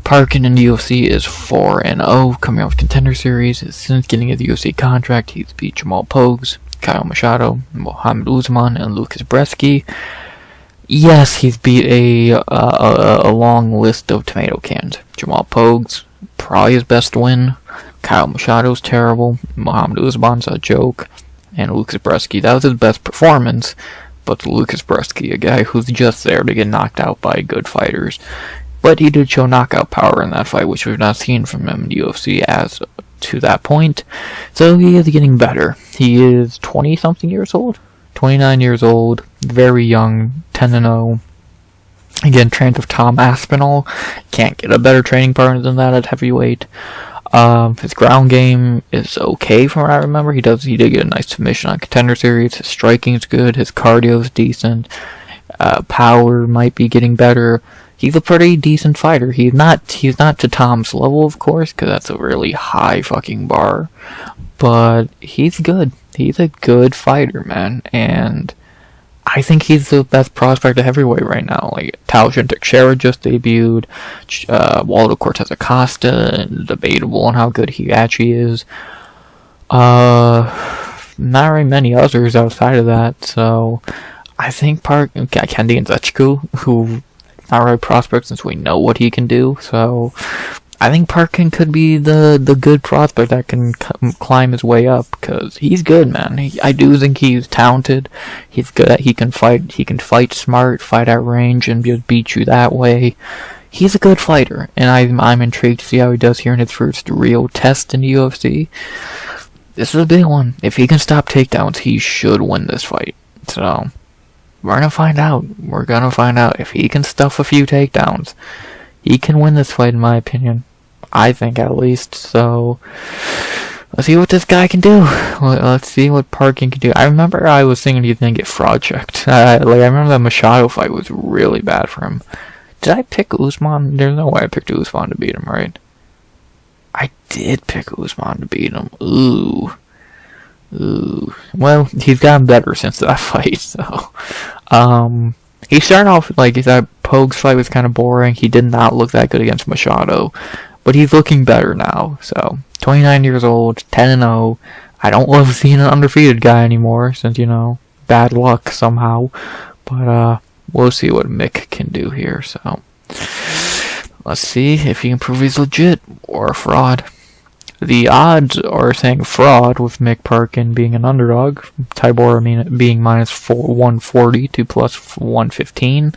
Parkin in the UFC is 4-0, coming off Contender Series. Since getting his UFC contract, he's beat Jamal Pogues, Kyle Machado, Mohamed Usman, and Lucas Bresky. Yes, he's beat a long list of tomato cans. Jamal Pogues, probably his best win. Kyle Machado's terrible. Mohamed Usman's a joke. And Lucas Bresky, that was his best performance. But Lucas Bresky, a guy who's just there to get knocked out by good fighters. But he did show knockout power in that fight, which we've not seen from him in the UFC as to that point. So he is getting better. He is 20-something years old? 29 years old. Very young. 10-0. Again, trained with Tom Aspinall. Can't get a better training partner than that at heavyweight. His ground game is okay from what I remember. He did get a nice submission on Contender Series. His striking's good. His cardio's decent. Power might be getting better. He's a pretty decent fighter. He's not to Tom's level, of course, because that's a really high fucking bar. But he's good. He's a good fighter, man. And I think he's the best prospect at heavyweight right now. Like, Tauschen Teixeira just debuted. Waldo Cortez Acosta, debatable on how good he actually is. Not very many others outside of that. So, I think Kendi Nzechukwu, who not really prospect since we know what he can do. So, I think Parkin could be the good prospect that can climb his way up, because he's good, man. I do think he's talented. He's good. He can fight. He can fight smart, fight at range, and just beat you that way. He's a good fighter, and I'm intrigued to see how he does here in his first real test in the UFC. This is a big one. If he can stop takedowns, he should win this fight. So, we're gonna find out. We're gonna find out if he can stuff a few takedowns. He can win this fight, in my opinion. I think, at least. So, let's see what this guy can do. Let's see what Parkin can do. I remember I was thinking he's gonna get fraud checked. I remember that Machado fight was really bad for him. Did I pick Usman? There's no way I picked Usman to beat him, right? I did pick Usman to beat him. Ooh. Well, he's gotten better since that fight, so. He started off, like, that Pogues fight was kind of boring. He did not look that good against Machado. But he's looking better now. So, 29 years old, 10-0. I don't love seeing an undefeated guy anymore, since, bad luck somehow. But, we'll see what Mick can do here, so. Let's see if he can prove he's legit or a fraud. The odds are saying fraud, with Mick Parkin being an underdog. Tybura being minus 140 to plus 115.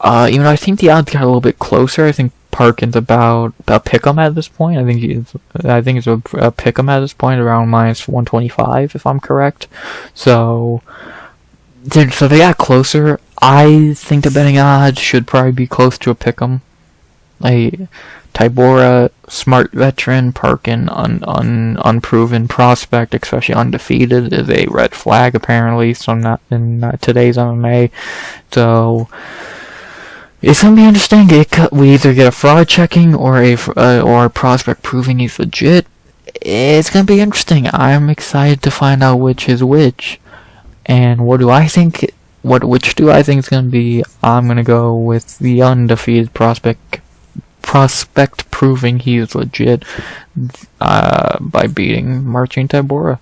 Even though I think the odds got a little bit closer. I think Parkin's about pick'em at this point. I think it's a pick'em at this point, around minus 125, if I'm correct. So they got closer. I think the betting odds should probably be close to a pick'em. Tybura, smart veteran. Parkin, unproven prospect, especially undefeated, is a red flag, apparently. So not in today's MMA. So it's gonna be interesting. We either get a fraud checking or a prospect proving he's legit. It's gonna be interesting. I'm excited to find out which is which. And what do I think? Which do I think is gonna be? I'm gonna go with the undefeated prospect proving he is legit by beating Marcin Tybura.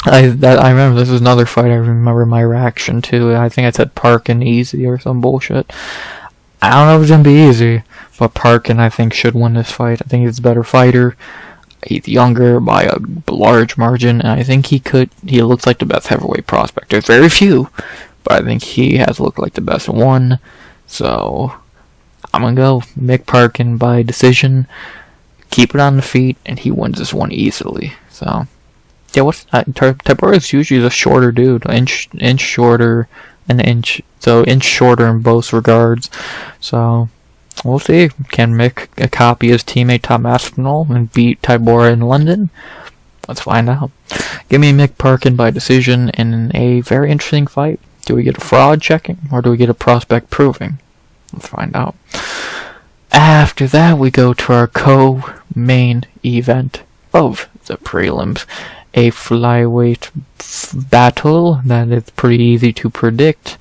I remember this was another fight I remember my reaction to. I think I said Parkin easy or some bullshit. I don't know if it's gonna be easy, but Parkin, I think, should win this fight. I think he's a better fighter. He's younger by a large margin, and I think he looks like the best heavyweight prospect. There's very few, but I think he has looked like the best one. So I'm gonna go Mick Parkin by decision, keep it on the feet, and he wins this one easily. So, yeah, Tybura is usually the shorter dude, inch shorter, inch shorter in both regards. So we'll see. Can Mick copy his teammate Tom Aspinall and beat Tybura in London? Let's find out. Give me Mick Parkin by decision in a very interesting fight. Do we get a fraud checking or do we get a prospect proving? Let's find out. After that, we go to our co-main event of the prelims. A flyweight battle that is pretty easy to predict.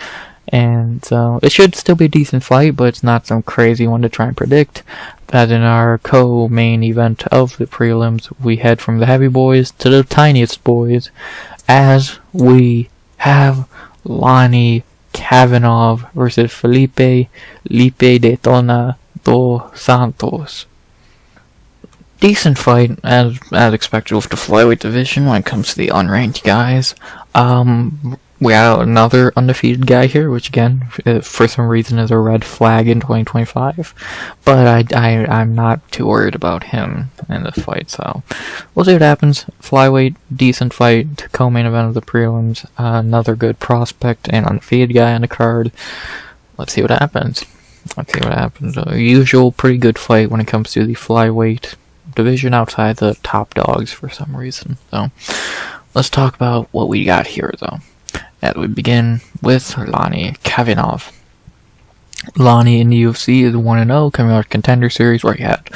And so it should still be a decent fight, but it's not some crazy one to try and predict. That in our co-main event of the prelims, we head from the heavy boys to the tiniest boys, as we have Lonnie Kavanagh versus Felipe Daytona dos Santos. Decent fight, as expected with the flyweight division when it comes to the unranked guys. We have another undefeated guy here, which again, for some reason is a red flag in 2025. But I'm not too worried about him in this fight, so we'll see what happens. Flyweight, decent fight, co-main event of the prelims, another good prospect and undefeated guy on the card. Let's see what happens. Usual pretty good fight when it comes to the flyweight division outside the top dogs for some reason. So let's talk about what we got here, though. As we begin with Lonnie Kavanagh. Lonnie in the UFC is 1-0, coming out of Contender Series, where he had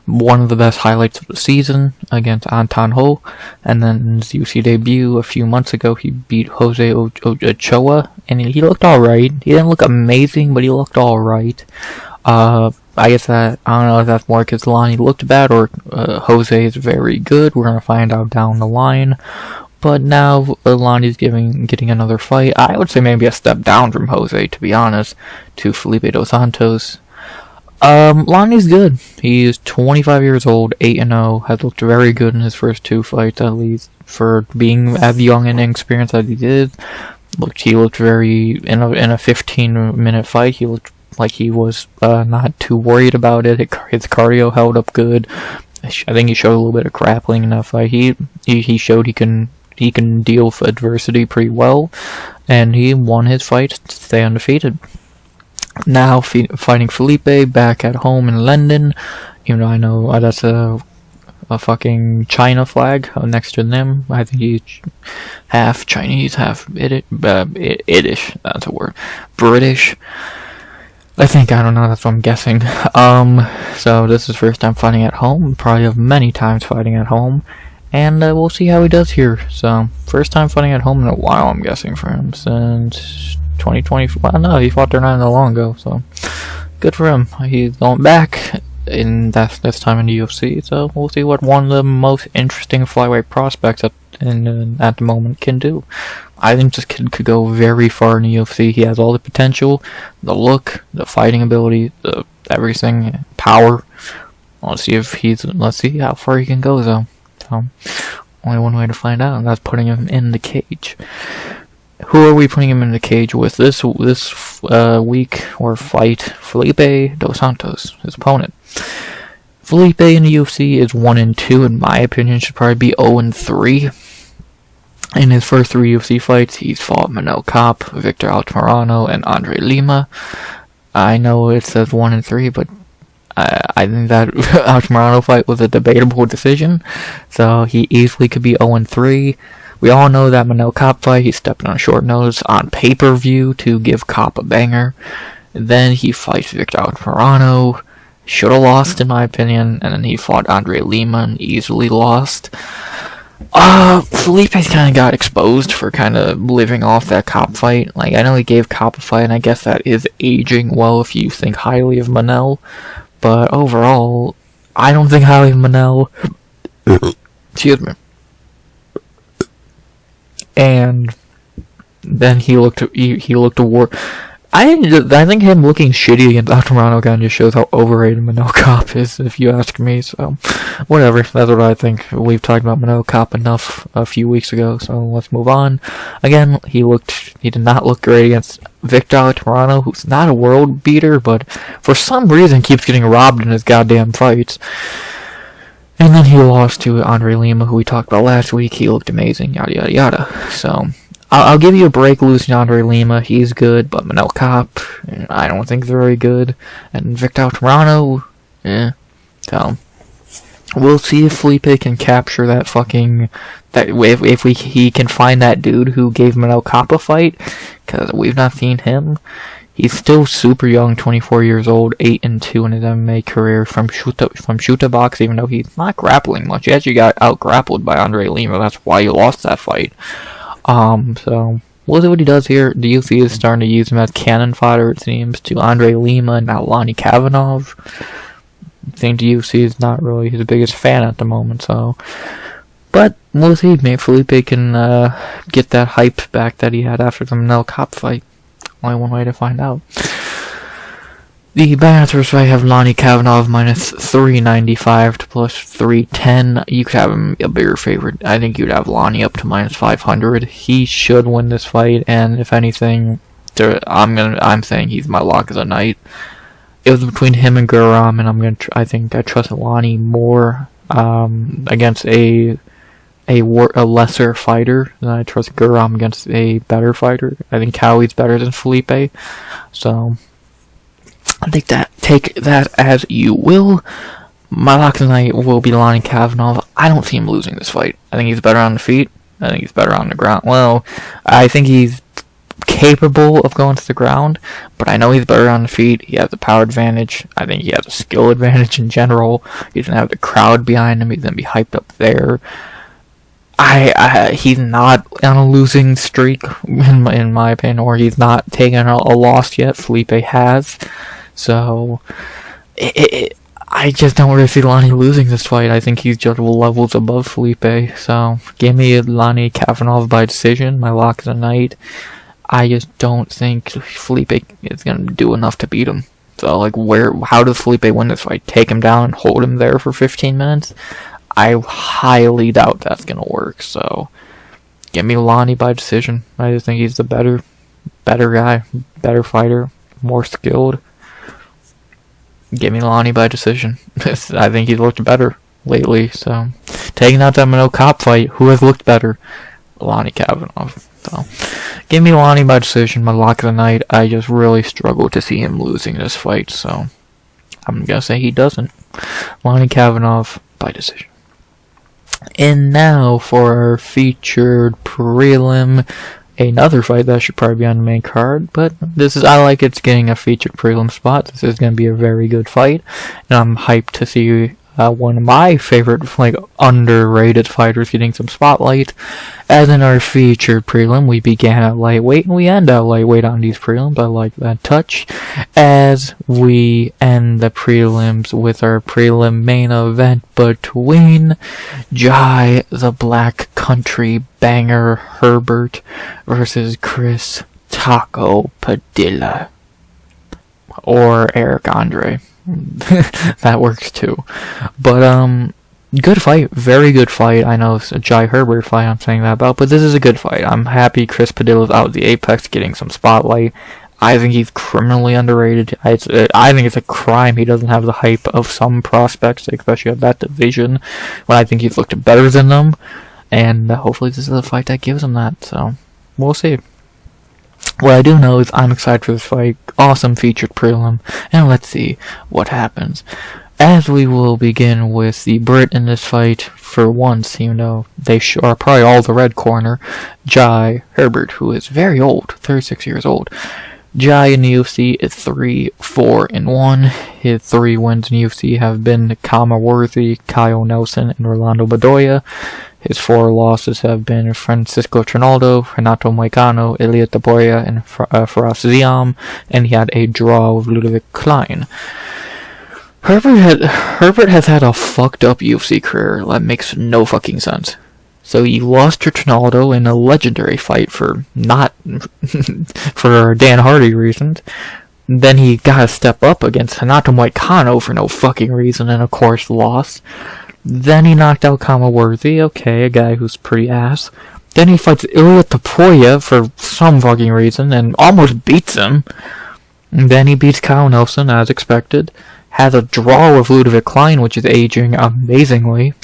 one of the best highlights of the season against Anton Ho, and then in his UFC debut a few months ago, he beat Jose Ochoa, and he looked alright. He didn't look amazing, but he looked alright. I guess that, I don't know if that's more because Lonnie looked bad, or Jose is very good. We're gonna find out down the line. But now Lonnie's getting another fight. I would say maybe a step down from Jose, to be honest, to Felipe dos Santos. Lonnie's good. He is 25 years old, 8-0, has looked very good in his first two fights, at least, for being as young and inexperienced as he did. He looked very, in a 15-minute fight, he looked like he was not too worried about it. His cardio held up good. I think he showed a little bit of grappling in that fight. He showed he can deal with adversity pretty well, and he won his fight to stay undefeated. Now fighting Felipe back at home in London, even though I know that's a fucking China flag next to them. I think he's half Chinese, half British. That's a word. British. I don't know, that's what I'm guessing. So this is first time fighting at home, probably have many times fighting at home. And we'll see how he does here. So, first time fighting at home in a while, I'm guessing, for him. Since 2020. Well, no, he fought there not that long ago. So, good for him. He's going back in this time in the UFC. So, we'll see what one of the most interesting flyweight prospects at the moment can do. I think this kid could go very far in the UFC. He has all the potential, the look, the fighting ability, the everything, power. Let's see how far he can go, though. Only one way to find out, and that's putting him in the cage. Who are we putting him in the cage with this week or fight? Felipe dos Santos, his opponent. Felipe in the UFC is 1-2, in my opinion. Should probably be 0-3. In his first 3 UFC fights, he's fought Manel Kape, Victor Altamirano, and Andrey Lima. I know it says 1-3, but I think that Altamirano fight was a debatable decision, so he easily could be 0-3. We all know that Manel Kape fight, he stepped on short notice on pay-per-view to give Kape a banger. Then he fights Victor Altamirano, should have lost in my opinion, and then he fought Andrey Lima and easily lost. Felipe kind of got exposed for kind of living off that Kape fight. Like, I know he gave Kape a fight, and I guess that is aging well if you think highly of Manel. But overall, I don't think highly of Manel. Excuse me. And then he looked a war. I think him looking shitty against Altamirano kind of just shows how overrated Manel Kape is, if you ask me. So, whatever. That's what I think. We've talked about Manel Kape enough a few weeks ago, so let's move on. Again, he did not look great against Victor Altamirano, who's not a world beater, but for some reason keeps getting robbed in his goddamn fights. And then he lost to Andrey Lima, who we talked about last week. He looked amazing, yada yada yada. So, I'll give you a break losing Andrey Lima. He's good, but Manel Kopp, I don't think is very good. And Victor Toronto, So, we'll see if Felipe can capture that if he can find that dude who gave Manel Kopp a fight, because we've not seen him. He's still super young, 24 years old, 8-2 in his MMA career from shoot box, even though he's not grappling much. He actually got out-grappled by Andrey Lima. That's why he lost that fight. So we'll see what he does here. The UFC is starting to use him as cannon fodder, it seems, to Andrey Lima and now Lonnie Kavanagh. I think the UFC is not really his biggest fan at the moment, so. But we'll see. Maybe Felipe can get that hype back that he had after the Manel Kopp fight. Only one way to find out. The Bannon fight have Lonnie Kavanagh minus 395 to plus 310. You could have him a bigger favorite. I think you'd have Lonnie up to minus 500. He should win this fight, and if anything, I'm saying he's my lock of the night. It was between him and Guram, and I think I trust Lonnie more against a lesser fighter than I trust Guram against a better fighter. I think Kauê's better than Felipe, so I think take that as you will. My lock tonight will be Lonnie Kavanagh. I don't see him losing this fight. I think he's better on the feet. I think he's better on the ground. Well, I think he's capable of going to the ground, but I know he's better on the feet. He has the power advantage. I think he has a skill advantage in general. He's gonna have the crowd behind him. He's gonna be hyped up there. He's not on a losing streak, in my opinion, or he's not taken a loss yet. Felipe has. So, I just don't really see Lonnie losing this fight. I think he's just levels above Felipe. So, give me Lonnie Kavanagh by decision, my lock of the night. I just don't think Felipe is going to do enough to beat him. So, how does Felipe win this fight? Take him down and hold him there for 15 minutes? I highly doubt that's going to work. So, give me Lonnie by decision. I just think he's the better guy, better fighter, more skilled. Give me Lonnie by decision. I think he's looked better lately. So, taking out that Manel Kopp fight, who has looked better? Lonnie Kavanagh. So, give me Lonnie by decision, my lock of the night. I just really struggle to see him losing this fight, so I'm gonna say he doesn't. Lonnie Kavanagh by decision. And now for our featured prelim, another fight that should probably be on the main card, but I like it's getting a featured prelim spot. This is going to be a very good fight, and I'm hyped to see one of my favorite, underrated fighters getting some spotlight. As in our featured prelim, we began at lightweight and we end at lightweight on these prelims. I like that touch. As we end the prelims with our prelim main event between Jai the Black Country Banger Herbert versus Chris Taco Padilla. Or Eric Andrey. That works too. But, good fight. Very good fight. I know it's a Jai Herbert fight I'm saying that about, but this is a good fight. I'm happy Chris Padilla's out of the Apex getting some spotlight. I think he's criminally underrated. I think it's a crime he doesn't have the hype of some prospects, especially of that division, when I think he's looked better than them. And hopefully this is a fight that gives him that. So, we'll see. What I do know is I'm excited for this fight. Awesome featured prelim. And let's see what happens. As we will begin with the Brit in this fight, for once, even though they are probably all the red corner, Jai Herbert, who is very old, 36 years old. Jai in the UFC is 3-4-1. His 3 wins in the UFC have been Kama Worthy, Kyle Nelson, and Rolando Bedoya. His 4 losses have been Francisco Trinaldo, Renato Moicano, Elliot Taboya, and Faraz Ziam, and he had a draw with Ludwig Klein. Herbert has had a fucked up UFC career that makes no fucking sense. So he lost to Trinaldo in a legendary fight for Dan Hardy reasons. Then he got to step up against Renato Moicano for no fucking reason, and of course lost. Then he knocked out Kama Worthy, okay, a guy who's pretty ass. Then he fights Ilya Tapoya for some fucking reason and almost beats him. And then he beats Kyle Nelson as expected. Has a draw with Ludwig Klein, which is aging amazingly.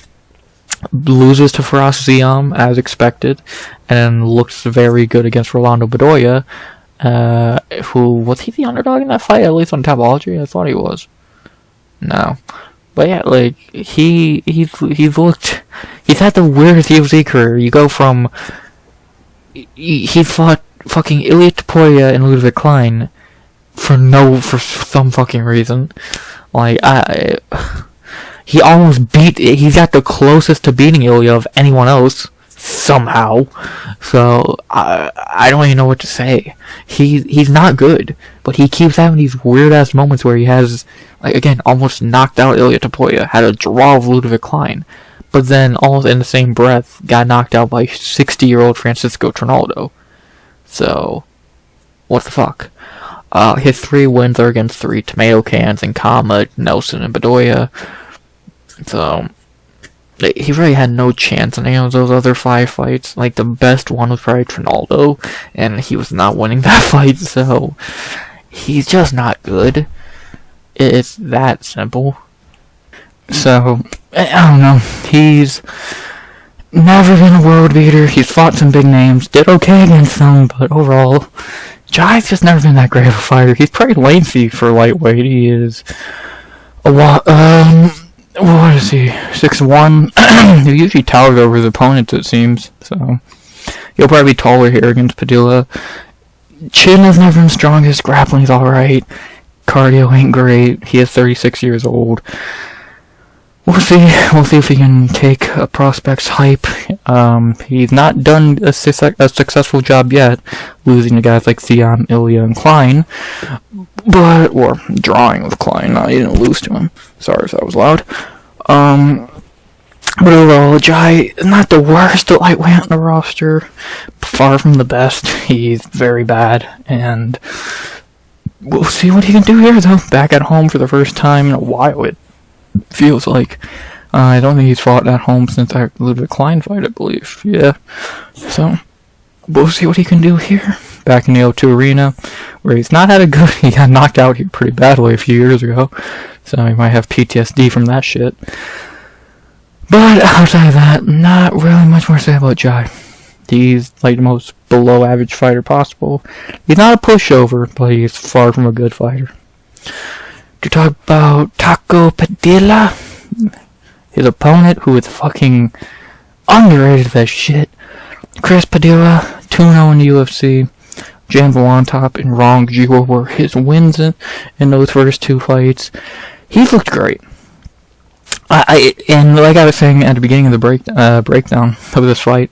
loses to Faraz Ziam as expected, and looks very good against Rolando Bedoya. Who was he the underdog in that fight? At least on Tapology, I thought he was. No, but yeah, like he's had the weirdest UFC career. You go from he fought fucking Ilia Topuria and Ludwig Klein for some fucking reason. Like he almost he's got the closest to beating Ilya of anyone else somehow. So I don't even know what to say. He's not good, but he keeps having these weird ass moments where he has, like, again, almost knocked out Ilia Topuria, had a draw of Ludwig Klein, but then almost in the same breath got knocked out by 60-year-old Francisco Trinaldo. So what the fuck? His 3 wins are against 3 tomato cans in Kama, Nelson, and Bedoya. So he really had no chance in any of those other 5 fights. Like, the best one was probably Trinaldo, and he was not winning that fight, so he's just not good. It's that simple. So, I don't know. He's never been a world beater. He's fought some big names, did okay against them, but overall, Jai's just never been that great of a fighter. He's pretty lengthy for lightweight. He is a lot, what is he? 6'1". He usually towers over his opponents, it seems. So he'll probably be taller here against Padilla. Chin has never been strongest. Grappling's alright. Cardio ain't great. He is 36 years old. We'll see. We'll see if he can take a prospect's hype. He's not done a successful job yet, losing to guys like Ziam, Ilya, and Klein. Or drawing with Klein. No, he didn't lose to him. Sorry if that was loud. But overall, Jai is not the worst lightweight on the roster. Far from the best. He's very bad. And we'll see what he can do here, though. Back at home for the first time in a while, it feels like. I don't think he's fought at home since that Ludwig Klein fight, I believe. Yeah. So we'll see what he can do here. Back in the O2 Arena, where he's not had a good... He got knocked out here pretty badly a few years ago. So he might have PTSD from that shit. But outside of that, not really much more to say about Jai. He's like the most below average fighter possible. He's not a pushover, but he's far from a good fighter. To talk about Taco Padilla, his opponent, who is fucking underrated as shit. Chris Padilla, 2-0 in the UFC. James Wantop and Rong Jiwa were his wins in those first 2 fights. He's looked great. And like I was saying at the beginning of the breakdown of this fight,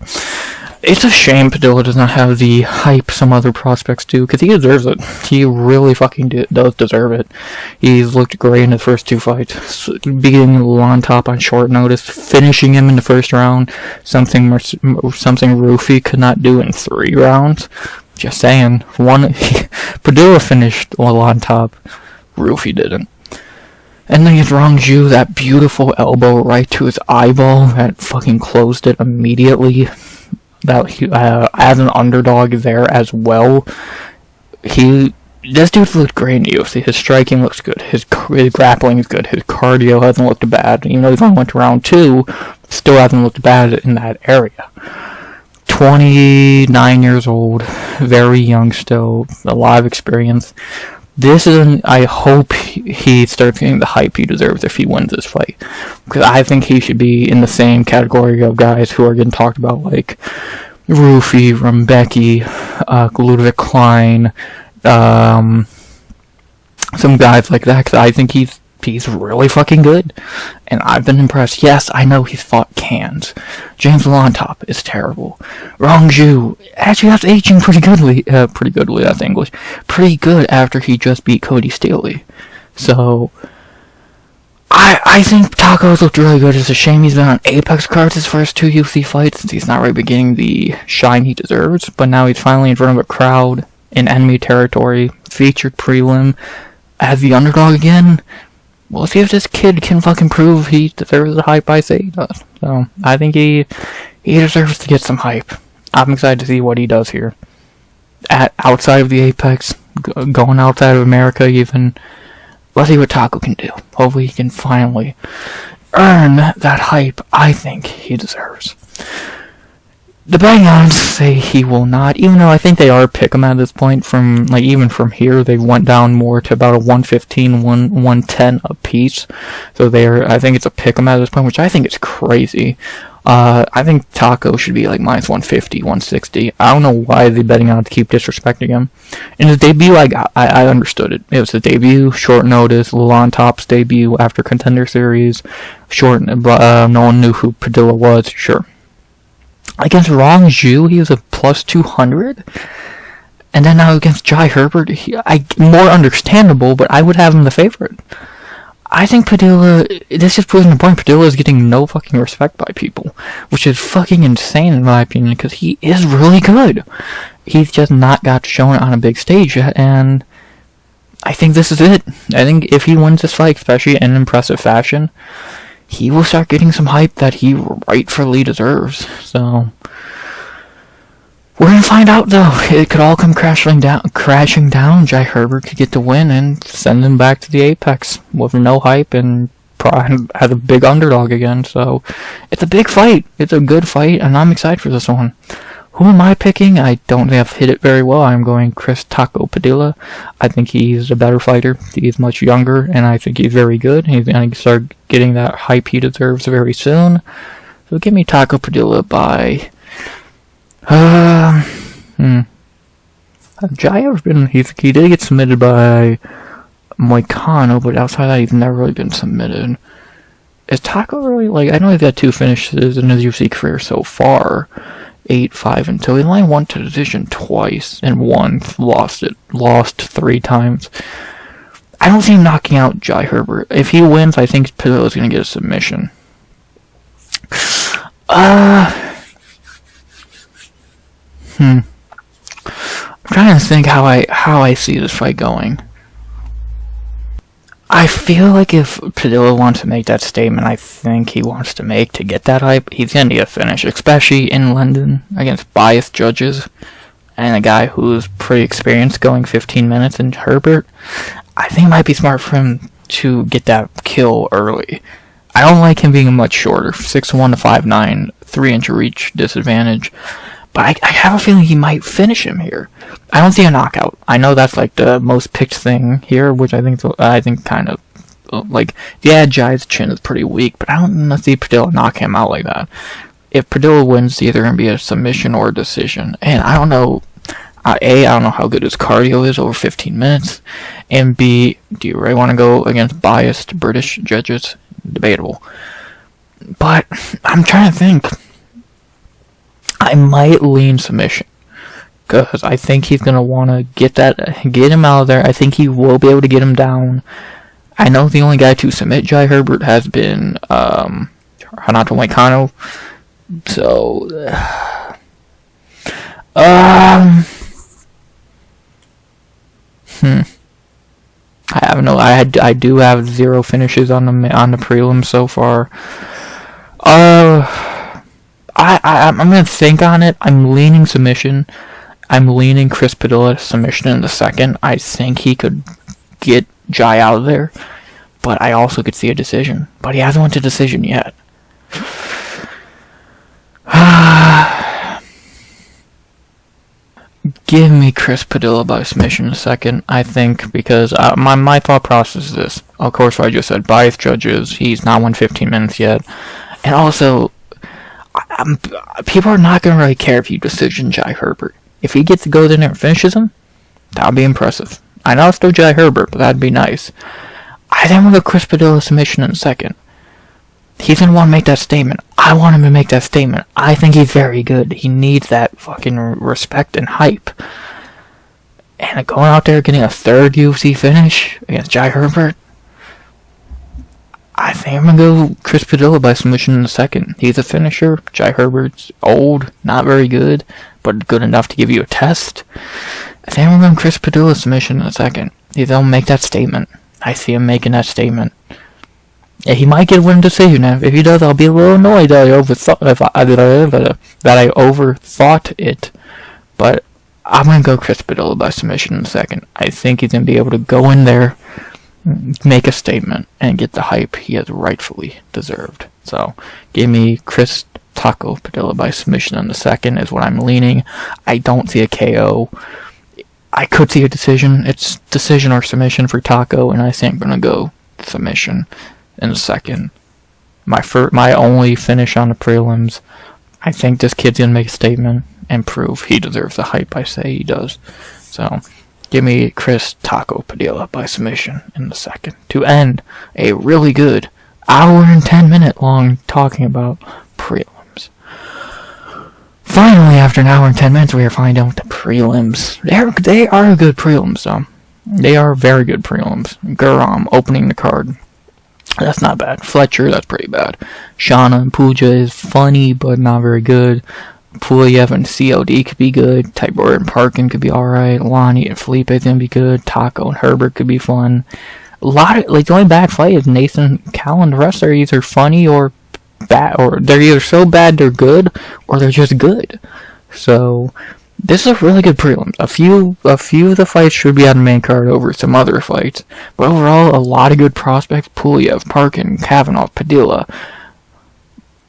it's a shame Padilla does not have the hype some other prospects do, because he deserves it. He really fucking does deserve it. He's looked great in his first 2 fights, beating Wantop on short notice, finishing him in the first round, something Rufi could not do in 3 rounds. Just saying. Padilla finished Wantop, Rufi didn't. And then he's Rong Ju, that beautiful elbow right to his eyeball that fucking closed it immediately. That he, as an underdog there as well. This dude's looked great in the UFC. His striking looks good. His grappling is good. His cardio hasn't looked bad. Even though he's only went to round 2, still hasn't looked bad in that area. 29 years old, very young still, a lot of experience. I hope he starts getting the hype he deserves if he wins this fight. Because I think he should be in the same category of guys who are getting talked about, like Rufi, Rumbecki, Ludwig Klein, some guys like that, because I think he's really fucking good, and I've been impressed. Yes, I know he's fought cans. James Wantop is terrible. Rong Ju, actually, that's aging pretty goodly, that's English, pretty good after he just beat Cody Steely. So, I think Taco's looked really good. It's a shame he's been on Apex cards his first 2 UFC fights, since he's not really been getting the shine he deserves, but now he's finally in front of a crowd, in enemy territory, featured prelim, as the underdog again. We'll see if this kid can fucking prove he deserves the hype I say he does. So, I think he deserves to get some hype. I'm excited to see what he does here. Outside of the Apex, going outside of America even. Let's see what Taco can do. Hopefully he can finally earn that hype I think he deserves. The betting odds say he will not, even though I think they are pick him at this point. From like even from here, they went down more to about a 115, 110 apiece. So I think it's a pick him at this point, which I think is crazy. I think Taco should be like minus 150, 160. I don't know why the betting odds keep disrespecting him. In his debut, I understood it. It was the debut, short notice, Loughran Top's debut after Contender Series. No one knew who Padilla was, sure. Against Rong Zhu, he was a plus 200. And then now against Jai Herbert, more understandable, but I would have him the favorite. I think Padilla, this is proving the point, Padilla is getting no fucking respect by people, which is fucking insane in my opinion, because he is really good. He's just not got shown on a big stage yet, and I think this is it. I think if he wins this fight, especially in impressive fashion, he will start getting some hype that he rightfully deserves. So we're gonna find out, though. It could all come crashing down. Jai Herbert could get the win and send him back to the apex with no hype and probably has a big underdog again. So it's a big fight. It's a good fight, and I'm excited for this one. Who am I picking? I don't think I've hit it very well. I'm going Chris Taco Padilla. I think he's a better fighter. He's much younger, and I think he's very good. He's going to start getting that hype he deserves very soon. So give me Taco Padilla by... Jai, he did get submitted by McCann, but outside that, he's never really been submitted. Is Taco really, like, I know he's got 2 finishes in his UFC career so far. 8-5-2. He only won to decision twice and lost 3 times. I don't see him knocking out Jai Herbert. If he wins, I think Padilla's gonna get a submission. I'm trying to think how I see this fight going. I feel like if Padilla wants to make that statement I think he wants to make to get that hype, he's going to need a finish, especially in London against biased judges and a guy who's pretty experienced going 15 minutes in Herbert. I think it might be smart for him to get that kill early. I don't like him being much shorter, 6'1" to 5'9", 3-inch reach disadvantage. But I have a feeling he might finish him here. I don't see a knockout. I know that's like the most picked thing here, which I think kind of like, yeah, Jai's chin is pretty weak, but I don't see Padilla knock him out like that. If Padilla wins, it's either gonna be a submission or a decision, and I don't know. I don't know how good his cardio is over 15 minutes, and B, do you really want to go against biased British judges? Debatable. But I'm trying to think. I might lean submission, because I think he's going to want to get him out of there. I think he will be able to get him down. I know the only guy to submit Jai Herbert has been Renato Moicano. So, I do have 0 finishes on the prelims so far. I'm gonna think on it. I'm leaning submission. I'm leaning Chris Padilla submission in the second. I think he could get Jai out of there, but I also could see a decision. But he hasn't went to decision yet. Give me Chris Padilla by submission in a second, I think, because my thought process is this. Of course, what I just said, biased judges, he's not won 15 minutes yet. And also, people are not going to really care if you decision Jai Herbert. If he gets to go in there and finishes him, that would be impressive. I know it's still Jai Herbert, but that'd be nice. I think I'm going to go Chris Padilla submission in a second. He's going to want to make that statement. I want him to make that statement. I think he's very good. He needs that fucking respect and hype. And going out there getting a 3rd UFC finish against Jai Herbert, I think I'm going to go Chris Padilla by submission in a second. He's a finisher. Jai Herbert's old, not very good, but good enough to give you a test. I think I'm going to Chris Padilla submission in a second. He's going to make that statement. I see him making that statement. Yeah, he might get a win decision. If he does, I'll be a little annoyed that I overthought it. But I'm going to go Chris Padilla by submission in a second. I think he's going to be able to go in there make a statement and get the hype he has rightfully deserved. So, give me Chris Taco Padilla by submission in the second is what I'm leaning. I don't see a KO. I could see a decision. It's decision or submission for Taco, and I think I'm gonna go submission in the second. My only finish on the prelims. I think this kid's gonna make a statement and prove he deserves the hype I say he does. So, give me Chris Taco Padilla by submission in the second to end a really good hour and 10 minute long talking about prelims. Finally, after an hour and 10 minutes, we are finding out the prelims. They are good prelims, though. They are very good prelims. Guram opening the card. That's not bad. Fletcher, that's pretty bad. Shauna and Puja is funny, but not very good. Pulyaev and COD could be good. Tybura and Parkin could be alright. Lonnie and Felipe is gonna be good. Taco and Herbert could be fun. A lot of, the only bad fight is Nathan, Caolán. The rest are either funny or bad, or they're either so bad they're good, or they're just good. So, this is a really good prelim. A few of the fights should be on the main card over some other fights. But overall, a lot of good prospects. Pulyaev, Parkin, Kavanagh, Padilla.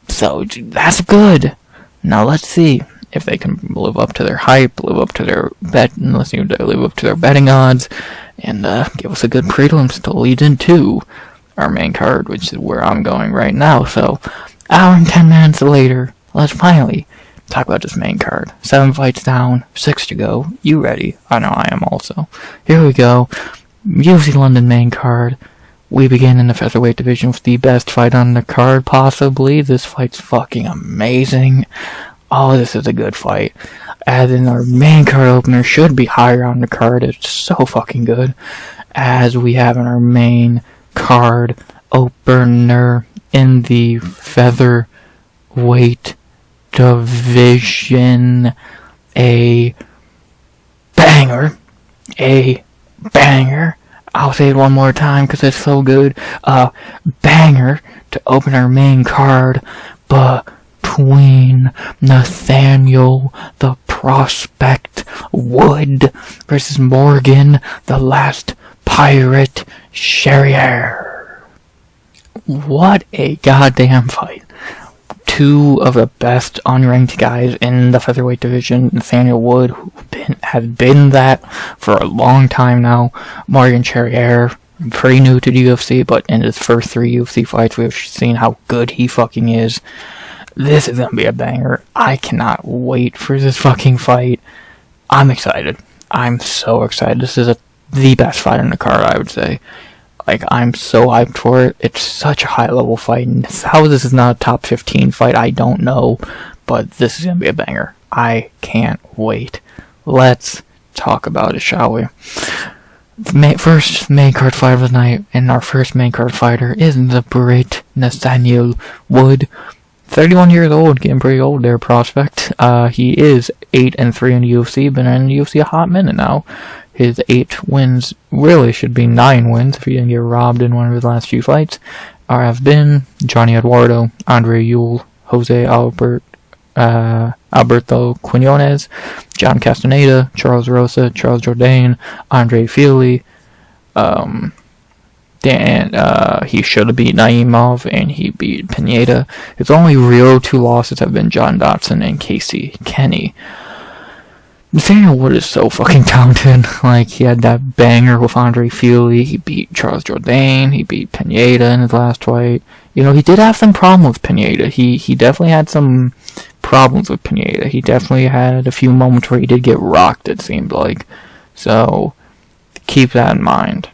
So, that's good. Now let's see if they can live up to their hype, live up to their live up to their betting odds, and give us a good prelims to lead into our main card, which is where I'm going right now. So, hour and 10 minutes later, let's finally talk about this main card. 7 fights down, 6 to go. You ready? I know I am also. Here we go. UFC London main card. We begin in the featherweight division with the best fight on the card, possibly. This fight's fucking amazing. Oh, this is a good fight. As in, our main card opener should be higher on the card. It's so fucking good. As we have in our main card opener in the featherweight division. A banger. I'll say it one more time because it's so good. Banger to open our main card between Nathaniel, the prospect Wood, versus Morgan, the last pirate Charrière. What a goddamn fight. 2 of the best unranked guys in the featherweight division. Nathaniel Wood, who has been that for a long time now. Morgan Charrière, pretty new to the UFC, but in his first 3 UFC fights, we've seen how good he fucking is. This is gonna be a banger. I cannot wait for this fucking fight. I'm excited. I'm so excited. This is the best fight on the card, I would say. I'm so hyped for it. It's such a high-level fight. And how this is not a top 15 fight, I don't know. But this is going to be a banger. I can't wait. Let's talk about it, shall we? First main card fight of the night, and our first main card fighter is the great Nathaniel Wood. 31 years old, getting pretty old there, prospect. He is 8-3 in the UFC, been in the UFC a hot minute now. His 8 wins really should be 9 wins if he didn't get robbed in one of his last few fights. Have been Johnny Eduardo, Andrey Yule, Jose Alberto Quinones, John Castaneda, Charles Rosa, Charles Jourdain, Andrey Fili. He should have beat Naimov, and he beat Pineda. His only real 2 losses have been John Dotson and Casey Kenny. Nathaniel Wood is so fucking talented. He had that banger with Andrey Fili. He beat Charles Jourdain. He beat Pineda in his last fight. He did have some problems with Pineda. He definitely had some problems with Pineda. He definitely had a few moments where he did get rocked, it seemed like. So, keep that in mind.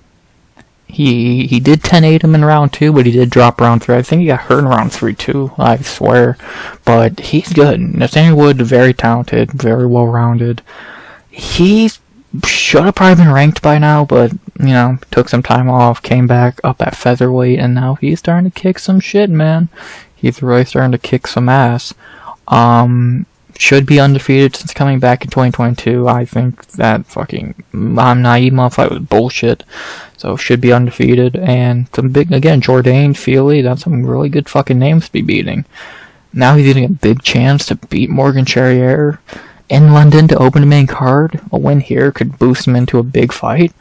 He did 10-8 him in round 2, but he did drop round 3. I think he got hurt in round 3 too, I swear. But he's good. Nathaniel Wood, very talented, very well-rounded. He should have probably been ranked by now, but, took some time off, came back up at featherweight, and now he's starting to kick some shit, man. He's really starting to kick some ass. Should be undefeated since coming back in 2022. I think that fucking Naimov fight was bullshit. So should be undefeated. And some big, again, Jourdain, Fili, that's some really good fucking names to be beating. Now he's getting a big chance to beat Morgan Charrière in London to open the main card. A win here could boost him into a big fight.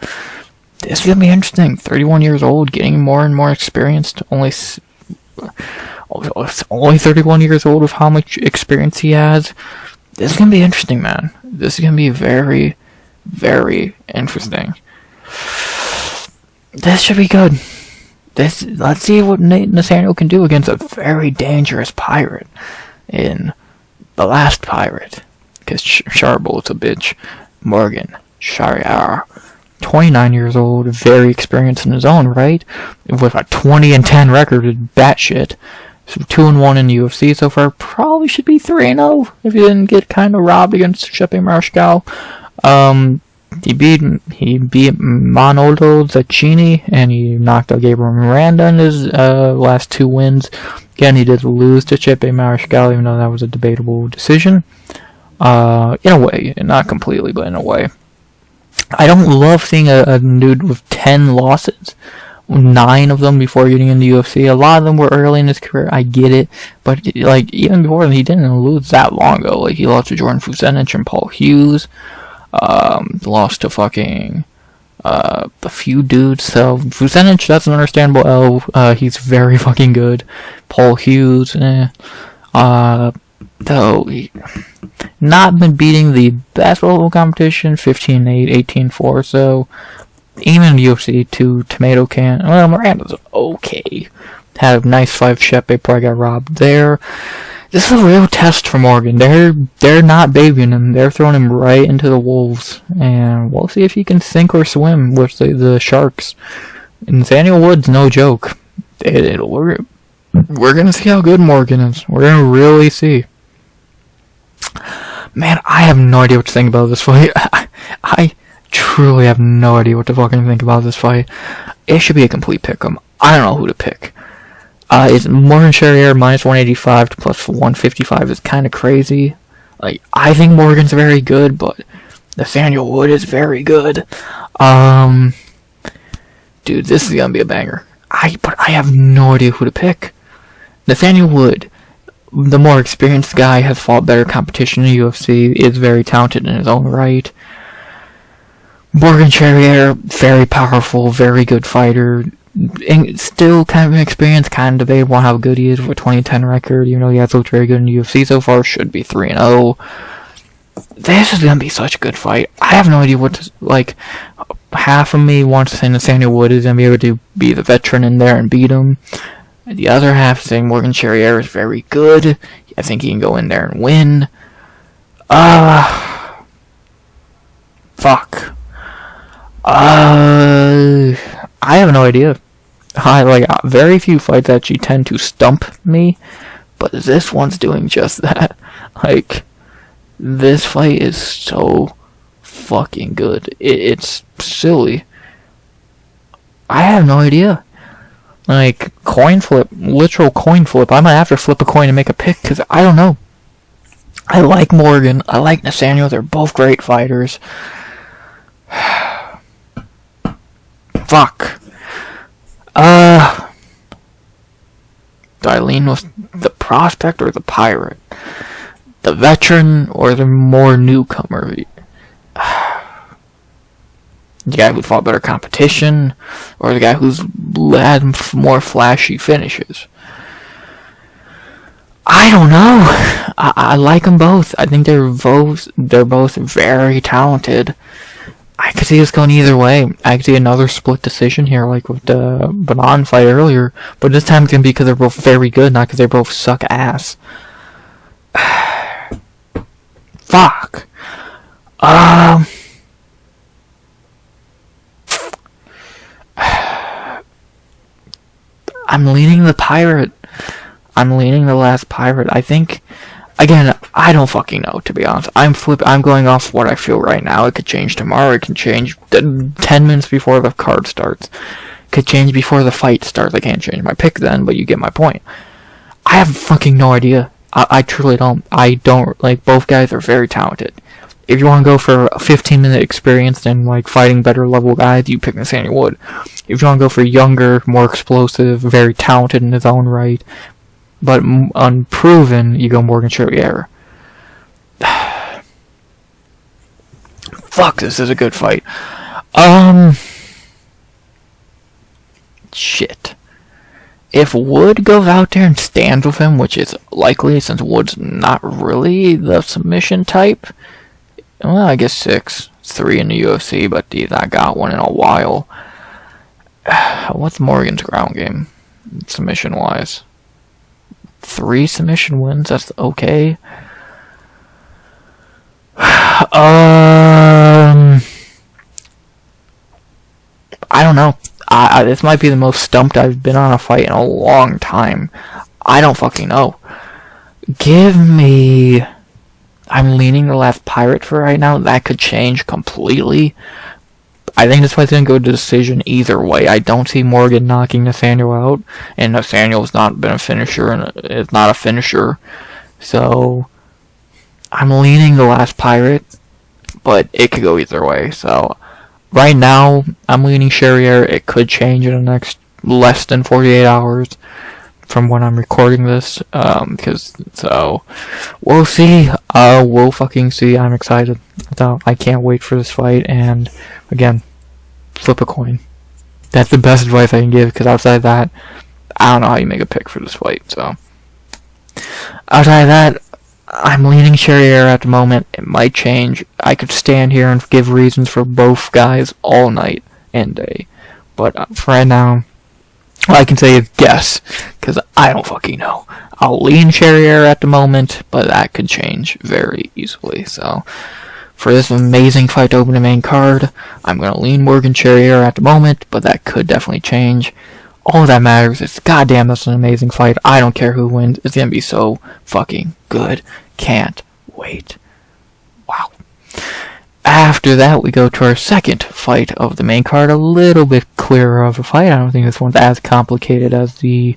this is going to be interesting. 31 years old, getting more and more experienced. Only 31 years old with how much experience he has. This is going to be interesting, man. This is going to be very, very interesting. This should be good. Let's see what Nathaniel can do against a very dangerous pirate in the last pirate. Because Charbul's a bitch. Morgan Charrière, 29 years old, very experienced in his own right, with a 20-10 record of batshit. So 2-1 in the UFC so far. Probably should be 3-0 if he didn't get kind of robbed against Shepe Marshall. He beat Manolo Zacchini, and he knocked out Gabriel Miranda in his last 2 wins. Again, he did lose to Shepe Marshall, even though that was a debatable decision. In a way, not completely, but in a way. I don't love seeing a dude with 10 losses. 9 of them before getting in the UFC. A lot of them were early in his career. I get it, but even before he didn't lose that long ago. He lost to Jordan Vucenic and Paul Hughes. Lost to fucking a few dudes. So Vucenic, that's an understandable L. He's very fucking good. Paul Hughes, though he not been beating the best level competition. 15-8, 18-4. So even in the UFC, 2 tomato can. Well, Miranda's okay. Had a nice 5 Shepe, probably got robbed there. This is a real test for Morgan. They're not babying him. They're throwing him right into the wolves, and we'll see if he can sink or swim with the sharks. And Nathaniel Wood's no joke. We're gonna see how good Morgan is. We're gonna really see. Man, I have no idea what to think about this fight. I truly have no idea what to fucking think about this fight. It should be a complete pick'em. I don't know who to pick. It's Morgan Charrière minus 185 to plus 155 is kind of crazy. I think Morgan's very good, but Nathaniel Wood is very good. Dude, this is gonna be a banger. But I have no idea who to pick. Nathaniel Wood, the more experienced guy, has fought better competition in the UFC, is very talented in his own right. Morgan Charrière, very powerful, very good fighter. Still kind of inexperienced, kind of debatable on how good he is with a 20-10 record. He has looked very good in the UFC so far. Should be 3-0. This is gonna be such a good fight. I have no idea what to half of me wants to say Nathaniel Wood is gonna be able to be the veteran in there and beat him. The other half saying Morgan Charrière is very good. I think he can go in there and win. Fuck. I have no idea. Very few fights actually tend to stump me, but this one's doing just that. This fight is so fucking good. It's silly. I have no idea. Coin flip, literal coin flip. I might have to flip a coin and make a pick, because I don't know. I like Morgan. I like Nathaniel. They're both great fighters. Fuck. Do I lean with the prospect or the pirate? The veteran or the more newcomer? The guy who fought better competition, or the guy who's had more flashy finishes? I don't know. I like them both. I think they're both very talented. I could see this going either way. I could see another split decision here, like with the Bannon fight earlier. But this time it's going to be because they're both very good, not because they both suck ass. Fuck. I'm leaning the pirate. I'm leaning the last pirate. I think... Again, I don't fucking know, to be honest. I'm going off what I feel right now. It could change tomorrow. It can change 10 minutes before the card starts. It could change before the fight starts. I can't change my pick then, but you get my point. I have fucking no idea. I truly don't. Both guys are very talented. If you want to go for a 15-minute experience and fighting better level guys, you pick Nathaniel Wood. If you want to go for younger, more explosive, very talented in his own right, but unproven, you go Morgan Charrière. Fuck, this is a good fight. if Wood goes out there and stands with him, which is likely since Wood's not really the submission type, well, I guess 6. 3 in the UFC, but he's not got one in a while. What's Morgan's ground game, submission-wise? 3 submission wins, that's okay. I don't know. This might be the most stumped I've been on a fight in a long time. I don't fucking know. Give me... I'm leaning the last Pirate for right now. That could change completely. I think this fight's going to go to decision either way. I don't see Morgan knocking Nathaniel out. And Nathaniel's not been a finisher, and is not a finisher. So, I'm leaning the last Pirate. But it could go either way. So, right now, I'm leaning Charrière. It could change in the next less than 48 hours. From when I'm recording this, so we'll see. We'll fucking see. I'm excited. I can't wait for this fight. And again, flip a coin. That's the best advice I can give. Because outside that, I don't know how you make a pick for this fight. So outside that, I'm leaning Charrière at the moment. It might change. I could stand here and give reasons for both guys all night and day. But for right now, all I can say is guess, because I don't fucking know. I'll lean Charrière at the moment, but that could change very easily. So, for this amazing fight to open the main card, I'm going to lean Morgan Charrière at the moment, but that could definitely change. All that matters is, goddamn, that's an amazing fight. I don't care who wins. It's going to be so fucking good. Can't wait. Wow. After that, we go to our second fight of the main card. A little bit clearer of a fight. I don't think this one's as complicated as the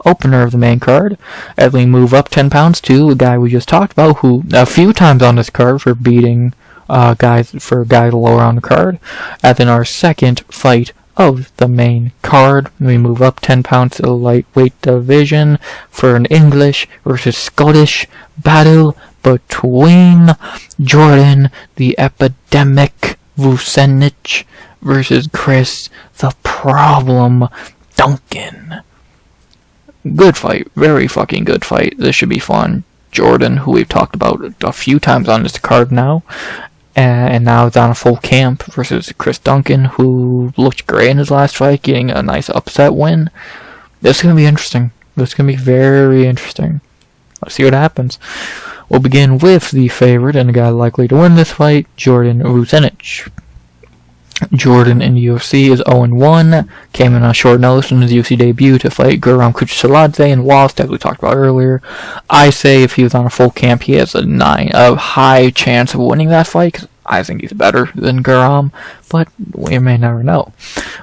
opener of the main card. As we move up 10 pounds to a guy we just talked about, who a few times on this card for beating guys lower on the card. As in our second fight of the main card, we move up 10 pounds to the lightweight division for an English versus Scottish battle between Jordan, the epidemic Vucenic, versus Chris, the problem Duncan. Good fight. Very fucking good fight. This should be fun. Jordan, who we've talked about a few times on this card now, and now is on a full camp, versus Chris Duncan, who looked great in his last fight, getting a nice upset win. This is going to be interesting. This is going to be very interesting. Let's see what happens. We'll begin with the favorite and the guy likely to win this fight, Jordan Vucenic. Jordan in the UFC is 0-1, came in on short notice in his UFC debut to fight Guram Kutateladze and lost, as we talked about earlier. I say if he was on a full camp, he has a high chance of winning that fight, because I think he's better than Guram, but we may never know.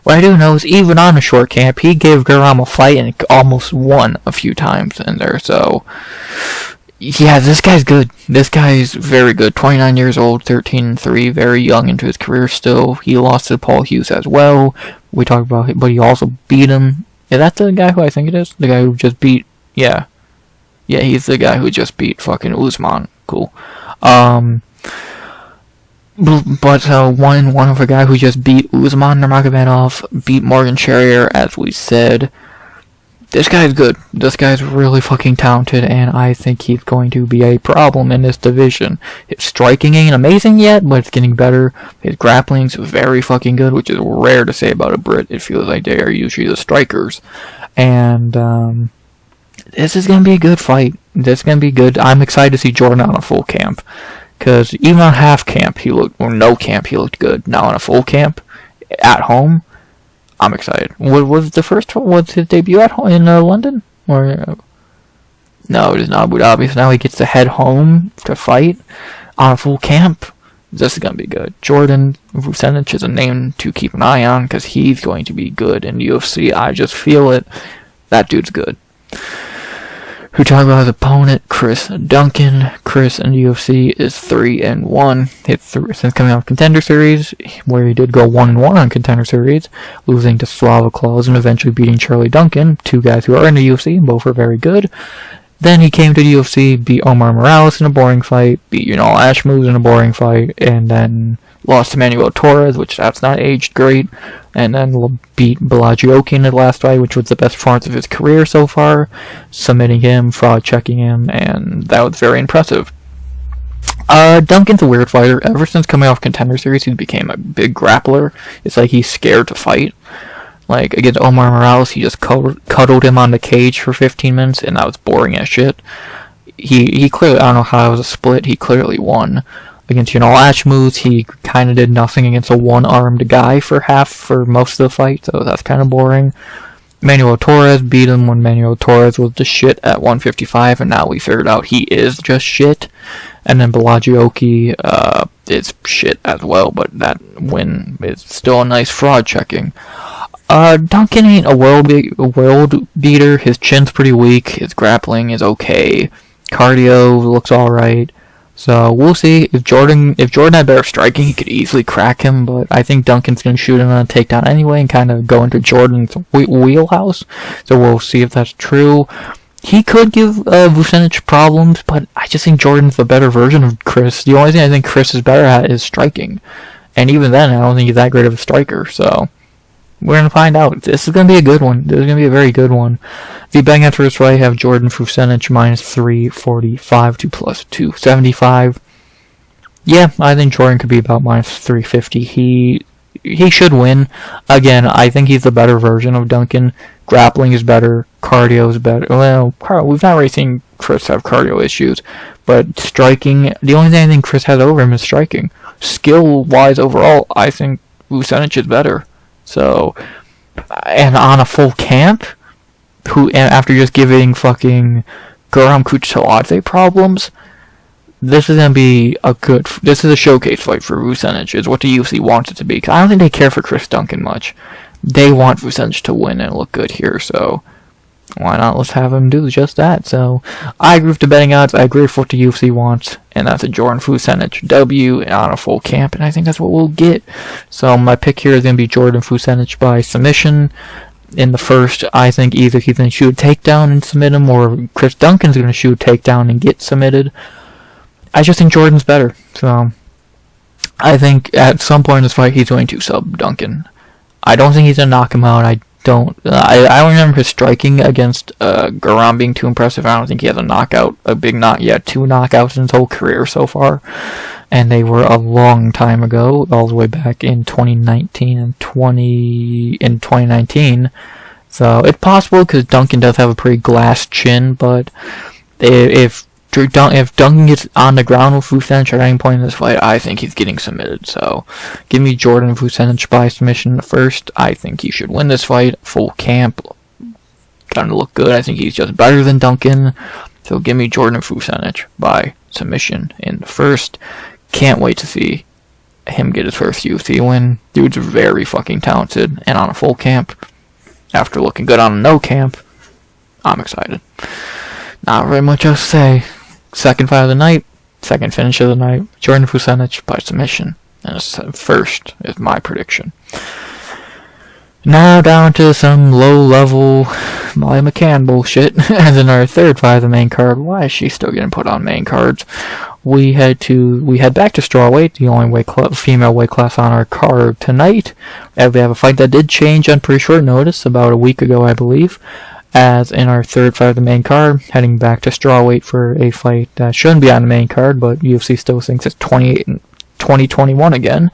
What I do know is even on a short camp, he gave Guram a fight and almost won a few times in there, so... yeah, this guy's good. This guy's very good. 29 years old, 13-3, very young into his career still. He lost to Paul Hughes as well. We talked about it, but he also beat him. Is that the guy who I think it is? The guy who just beat... yeah. Yeah, he's the guy who just beat fucking Usman. Cool. But one of the guy who just beat Usman Nurmagomedov, beat Morgan Charrière, as we said. This guy's good. This guy's really fucking talented, and I think he's going to be a problem in this division. His striking ain't amazing yet, but it's getting better. His grappling's very fucking good, which is rare to say about a Brit. It feels like they are usually the strikers. And, this is gonna be a good fight. This is gonna be good. I'm excited to see Jordan on a full camp. Because even on half camp, no camp, he looked good. Now on a full camp, at home, I'm excited. What was the first one? Was his debut at home in London? Or no, it is not Abu Dhabi. So now he gets to head home to fight on a full camp. This is going to be good. Jordan Vucenic is a name to keep an eye on because he's going to be good in the UFC. I just feel it. That dude's good. Who talked about his opponent, Chris Duncan. Chris in the UFC is 3-1. Since coming out of Contender Series, where he did go 1-1 on Contender Series, losing to Slava Claus and eventually beating Charlie Duncan, two guys who are in the UFC, and both are very good. Then he came to the UFC, beat Omar Morales in a boring fight, beat Ünal Ashmouz in a boring fight, and then lost to Manuel Torres, which that's not aged great, and then beat Balagiocki in the last fight, which was the best performance of his career so far, submitting him, fraud checking him, and that was very impressive. Duncan's a weird fighter. Ever since coming off Contender Series, he became a big grappler. It's like he's scared to fight. Like, against Omar Morales, he just cuddled him on the cage for 15 minutes, and that was boring as shit. He clearly, I don't know how it was a split, he clearly won. Against Ashmuth, he kind of did nothing against a one-armed guy for most of the fight, so that's kind of boring. Manuel Torres beat him when Manuel Torres was the shit at 155, and now we figured out he is just shit. And then Balagiocki is shit as well, but that win is still a nice fraud checking. Duncan ain't a world beater. His chin's pretty weak. His grappling is okay. Cardio looks alright. So we'll see. If Jordan had better striking, he could easily crack him, but I think Duncan's going to shoot him on a takedown anyway and kind of go into Jordan's wheelhouse. So we'll see if that's true. He could give Vucenic problems, but I just think Jordan's the better version of Chris. The only thing I think Chris is better at is striking. And even then, I don't think he's that great of a striker, so we're going to find out. This is going to be a good one. This is going to be a very good one. The betting after this fight have Jordan Vucenic minus 345 to plus 275. Yeah, I think Jordan could be about minus 350. He should win. Again, I think he's the better version of Duncan. Grappling is better. Cardio is better. Well, we've not really seen Chris have cardio issues. But striking, the only thing I think Chris has over him is striking. Skill-wise overall, I think Vucenic is better. So, and on a full camp, and after just giving fucking Guram Kutateladze problems, this is gonna be this is a showcase fight for Vucenic, is what the UFC wants it to be. Cause I don't think they care for Chris Duncan much. They want Vucenic to win and look good here, so why not? Let's have him do just that. So, I agree with the betting odds, I agree with what the UFC wants, and that's a Jordan Vucenic W on a full camp, and I think that's what we'll get. So, my pick here is going to be Jordan Vucenic by submission. In the first, I think either he's going to shoot a takedown and submit him, or Chris Duncan's going to shoot a takedown and get submitted. I just think Jordan's better. So, I think at some point in this fight, he's going to sub Duncan. I don't think he's going to knock him out. I don't remember his striking against Guram being too impressive. I don't think he has a big knock yet. 2 knockouts in his whole career so far. And they were a long time ago, all the way back in 2019 and 2019. So it's possible because Duncan does have a pretty glass chin, but if Duncan gets on the ground with Vucenic at any point in this fight, I think he's getting submitted. So, give me Jordan Vucenic by submission first. I think he should win this fight. Full camp. Gonna look good. I think he's just better than Duncan. So, give me Jordan Vucenic by submission in the first. Can't wait to see him get his first UFC win. Dude's very fucking talented. And on a full camp, after looking good on a no camp, I'm excited. Not very much else to say. Second fight of the night, second finish of the night, Jordan Vucenic by submission. And first is my prediction. Now down to some low-level Molly McCann bullshit. And then our third fight of the main card. Why is she still getting put on main cards? We head back to strawweight, the only female weight class on our card tonight. And we have a fight that did change on pretty short notice, about a week ago, I believe. As in our third fight of the main card, heading back to strawweight for a fight that shouldn't be on the main card, but UFC still thinks it's 2021 again.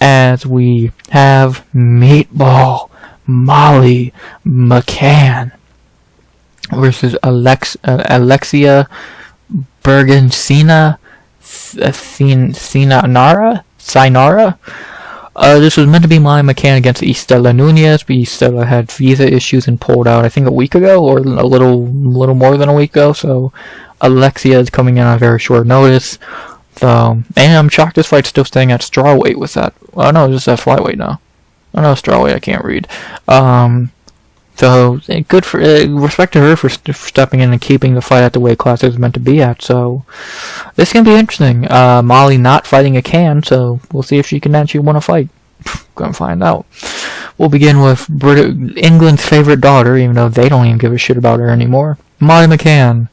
As we have Meatball Molly McCann versus Alexia Bergansina Sinara. This was meant to be Molly McCann against Estela Nunez, but Estela had visa issues and pulled out, I think, a week ago, or a little more than a week ago, so Alexia is coming in on very short notice. So, and I'm shocked this fight's still staying at strawweight with that. Oh no, just at flyweight now. Oh no, strawweight, I can't read. So, good for, respect to her for stepping in and keeping the fight at the weight class it was meant to be at, so this can be interesting. Molly not fighting a can, so we'll see if she can actually win a fight. Gonna find out. We'll begin with England's favorite daughter, even though they don't even give a shit about her anymore. Molly McCann.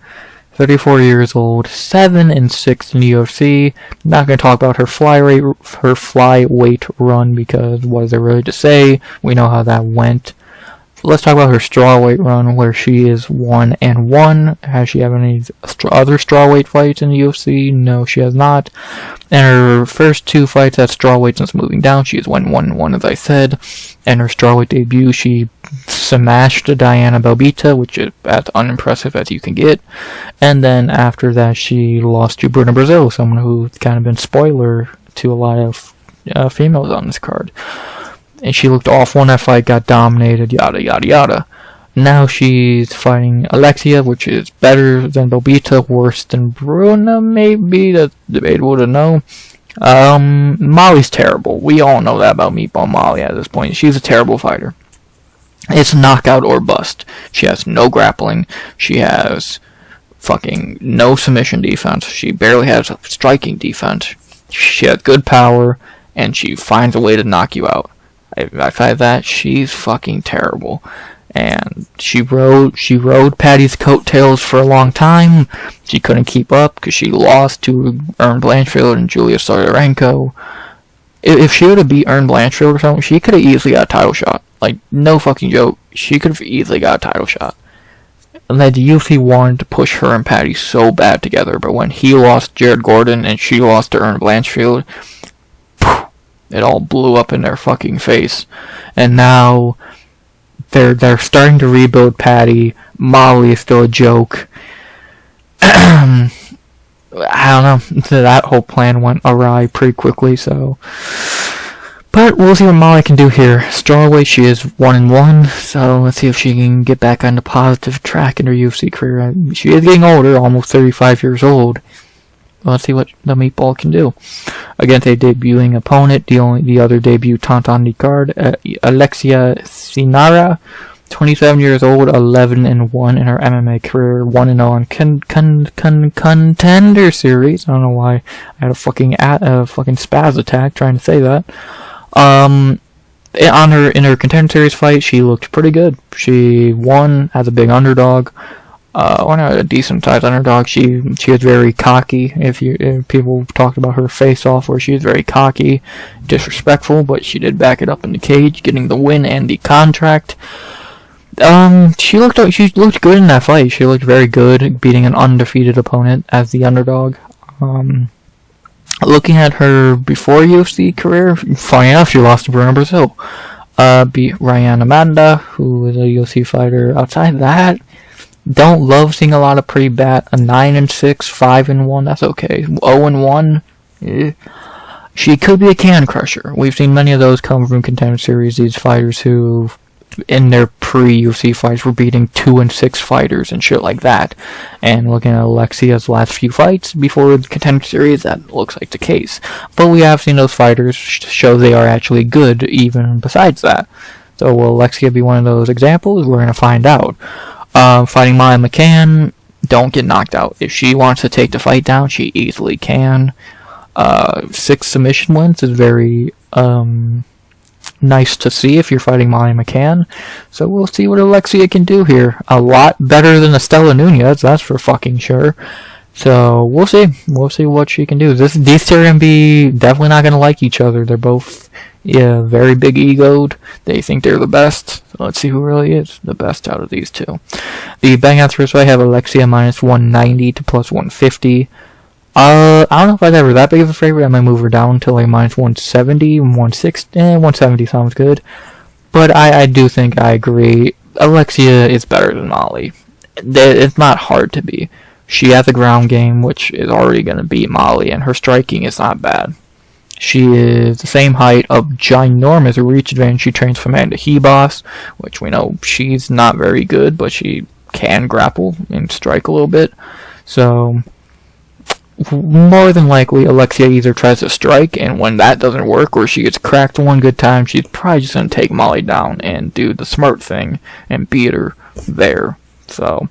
34 years old, 7-6 in the UFC. Not going to talk about her flyweight run because what is there really to say? We know how that went. Let's talk about her strawweight run, where she is 1-1. Has she had any other strawweight fights in the UFC? No, she has not. And her first 2 fights at strawweight since moving down, she has 1-1, as I said. And her strawweight debut, she smashed Diana Belbita, which is as unimpressive as you can get. And then after that, she lost to Bruna Brazil, someone who's kind of been spoiler to a lot of females on this card. And she looked awful in that fight, got dominated, yada yada yada. Now she's fighting Alexia, which is better than Belbita, worse than Bruna, maybe. That's debatable to know. Molly's terrible. We all know that about Meatball Molly at this point. She's a terrible fighter. It's knockout or bust. She has no grappling. She has fucking no submission defense. She barely has striking defense. She has good power, and she finds a way to knock you out. I find that she's fucking terrible. And she rode Patty's coattails for a long time. She couldn't keep up because she lost to Erin Blanchfield and Julia Sodarenko. If she would have beat Erin Blanchfield or something, she could have easily got a title shot. Like, no fucking joke. She could have easily got a title shot. And then the UFC wanted to push her and Patty so bad together, but when he lost Jared Gordon and she lost to Erin Blanchfield, it all blew up in their fucking face. And now they're starting to rebuild Patty. Molly is still a joke. I don't know. That whole plan went awry pretty quickly, so. But we'll see what Molly can do here. Strawweight, she is 1-1, so let's see if she can get back on the positive track in her UFC career. She is getting older, almost 35 years old. Let's see what the meatball can do. Against a debuting opponent, the other debutant on the card, Alexia Sinara, 27 years old, 11-1 in her MMA career, 1-0 on Contender Series. I don't know why I had a fucking spaz attack trying to say that. In her Contender Series fight, she looked pretty good. She won as a big underdog. Or not a decent sized underdog. She was very cocky. If people talked about her face off, where she was very cocky, disrespectful, but she did back it up in the cage, getting the win and the contract. She looked good in that fight. She looked very good, beating an undefeated opponent as the underdog. Looking at her before UFC career, funny enough, she lost to Bruna Brazil. Beat Ryan Amanda, who is a UFC fighter. Outside that, don't love seeing a lot of pretty bad. A 9-6, 5-1, that's okay. 0-1, she could be a can crusher. We've seen many of those come from Contender Series. These fighters who, in their pre-UFC fights, were beating 2-6 fighters and shit like that. And looking at Alexia's last few fights before the Contender Series, that looks like the case. But we have seen those fighters show they are actually good, even besides that. So will Alexia be one of those examples? We're going to find out. Fighting Molly McCann, don't get knocked out. If she wants to take the fight down, she easily can. 6 submission wins is very nice to see if you're fighting Molly McCann. So we'll see what Alexia can do here. A lot better than Estela Nunez, that's for fucking sure. So we'll see. We'll see what she can do. These two are going to be definitely not going to like each other. They're both very big egoed. They think they're the best. So let's see who really is the best out of these two. The betting odds first, I have Alexia minus 190 to plus 150. I don't know if I'd ever that big of a favorite. I might move her down to like minus 170, 160. 170 sounds good. But I do think I agree. Alexia is better than Molly. It's not hard to be. She has a ground game, which is already going to beat Molly, and her striking is not bad. She is the same height, of ginormous reach advantage. She trains from Amanda Hebos, which we know she's not very good, but she can grapple and strike a little bit. So, more than likely, Alexia either tries to strike, and when that doesn't work, or she gets cracked one good time, she's probably just going to take Molly down and do the smart thing and beat her there. So,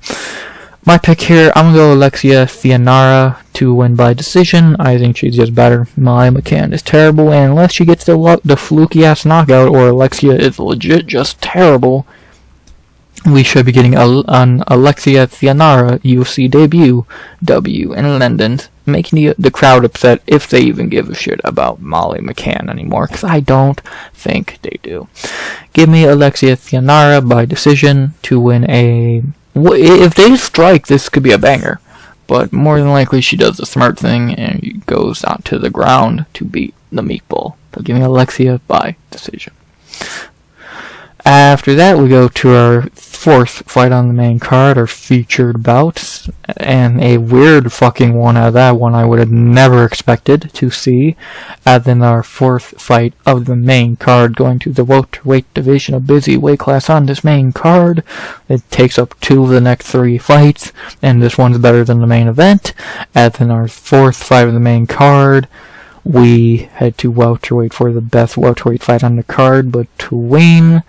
my pick here, I'm going to go Alexia Cianara to win by decision. I think she's just better. Molly McCann is terrible, and unless she gets the fluky-ass knockout, or Alexia is legit just terrible, we should be getting an Alexia Thianara UFC debut W in London, making the crowd upset if they even give a shit about Molly McCann anymore, because I don't think they do. Give me Alexia Thianara by decision to win a... If they strike, this could be a banger, but more than likely she does the smart thing and goes out to the ground to beat the meatball. So give me Alexia by decision. After that, we go to our fourth fight on the main card, our featured bouts, and a weird fucking one out of that one I would have never expected to see. And then our fourth fight of the main card, going to the welterweight division, a busy weight class on this main card. It takes up 2 of the next 3 fights, and this one's better than the main event. And then our fourth fight of the main card, we head to welterweight for the best welterweight fight on the card between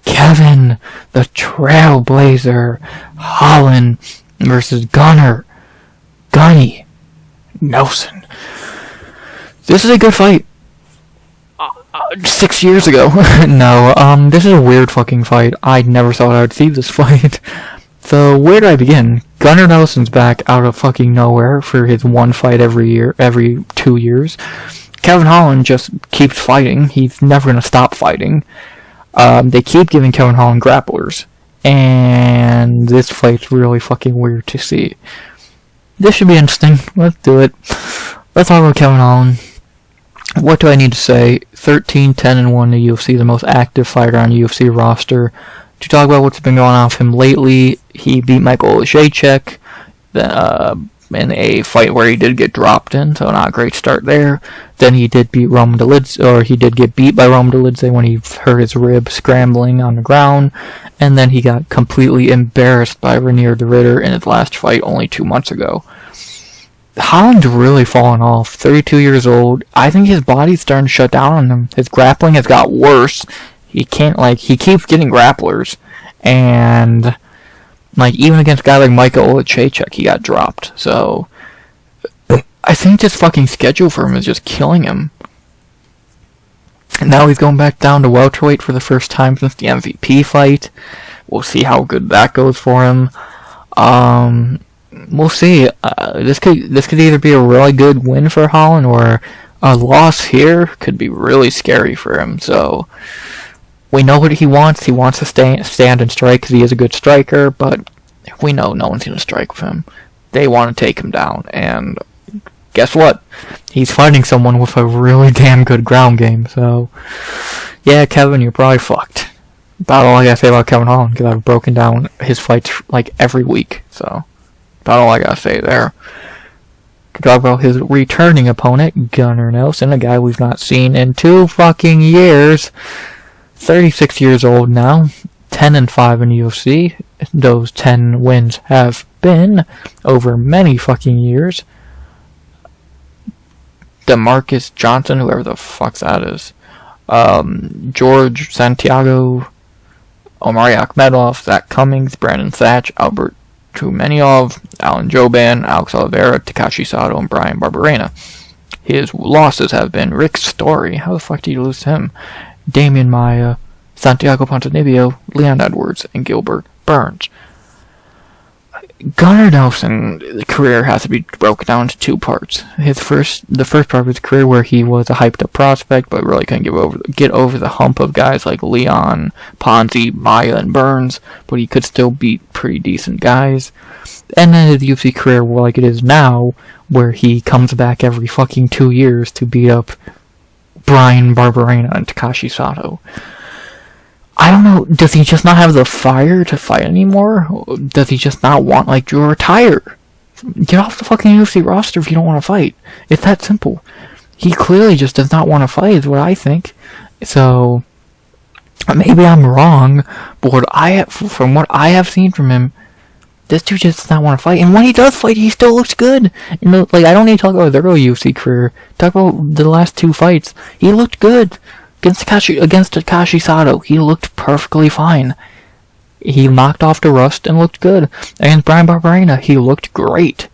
Kevin, the Trailblazer, Holland versus Gunny Nelson. This is a good fight. 6 years ago. No, this is a weird fucking fight. I never thought I would see this fight. So, where do I begin? Gunnar Nelson's back out of fucking nowhere for his one fight every 2 years. Kevin Holland just keeps fighting. He's never gonna stop fighting. They keep giving Kevin Holland grapplers, and this fight's really fucking weird to see. This should be interesting. Let's do it. Let's talk about Kevin Holland. What do I need to say? 13-10-1 in the UFC, the most active fighter on the UFC roster. To talk about what's been going on with him lately, he beat Michael Jacek in a fight where he did get dropped in, so not a great start there. Then he did beat Roman-Dolidze, or he did get beat by Roman-Dolidze when he hurt his rib scrambling on the ground, and then he got completely embarrassed by Renier de Ridder in his last fight only 2 months ago. Holland's really fallen off. 32 years old. I think his body's starting to shut down on him. His grappling has got worse. He keeps getting grapplers, and even against a guy like Michael Jacek, he got dropped. So, I think this fucking schedule for him is just killing him. And now he's going back down to welterweight for the first time since the MVP fight. We'll see how good that goes for him. We'll see. This could either be a really good win for Holland, or a loss here could be really scary for him. So, we know what he wants. He wants to stand and strike because he is a good striker, but we know no one's going to strike with him. They want to take him down, and guess what? He's fighting someone with a really damn good ground game, so yeah, Kevin, you're probably fucked. About all I gotta say about Kevin Holland, because I've broken down his fights every week, so about all I gotta say there. To talk about his returning opponent, Gunnar Nelson, a guy we've not seen in 2 fucking years. 36 years old now, 10-5 in UFC. Those 10 wins have been over many fucking years. DeMarcus Johnson, whoever the fuck that is. George Santiago, Omari Akhmedov, Zach Cummings, Brandon Thatch, Albert Tumenov, Alan Jouban, Alex Oliveira, Takashi Sato, and Brian Barberena. His losses have been Rick Story. How the fuck did you lose to him? Damian Maia, Santiago Ponzinibbio, Leon Edwards, and Gilbert Burns. Gunnar Nelson's career has to be broken down into 2 parts. The first part of his career where he was a hyped up prospect, but really couldn't get over the hump of guys like Leon, Ponzi, Maia, and Burns, but he could still beat pretty decent guys. And then his UFC career like it is now, where he comes back every fucking 2 years to beat up Brian Barberena and Takashi Sato. I don't know, does he just not have the fire to fight anymore? Does he just not want, to retire? Get off the fucking UFC roster if you don't want to fight. It's that simple. He clearly just does not want to fight, is what I think. So, maybe I'm wrong, but from what I have seen from him, this dude just does not want to fight. And when he does fight, he still looks good. I don't need to talk about his early UFC career. Talk about the last 2 fights. He looked good. Against Takashi Sato, he looked perfectly fine. He knocked off the rust and looked good. Against Brian Barberena, he looked great.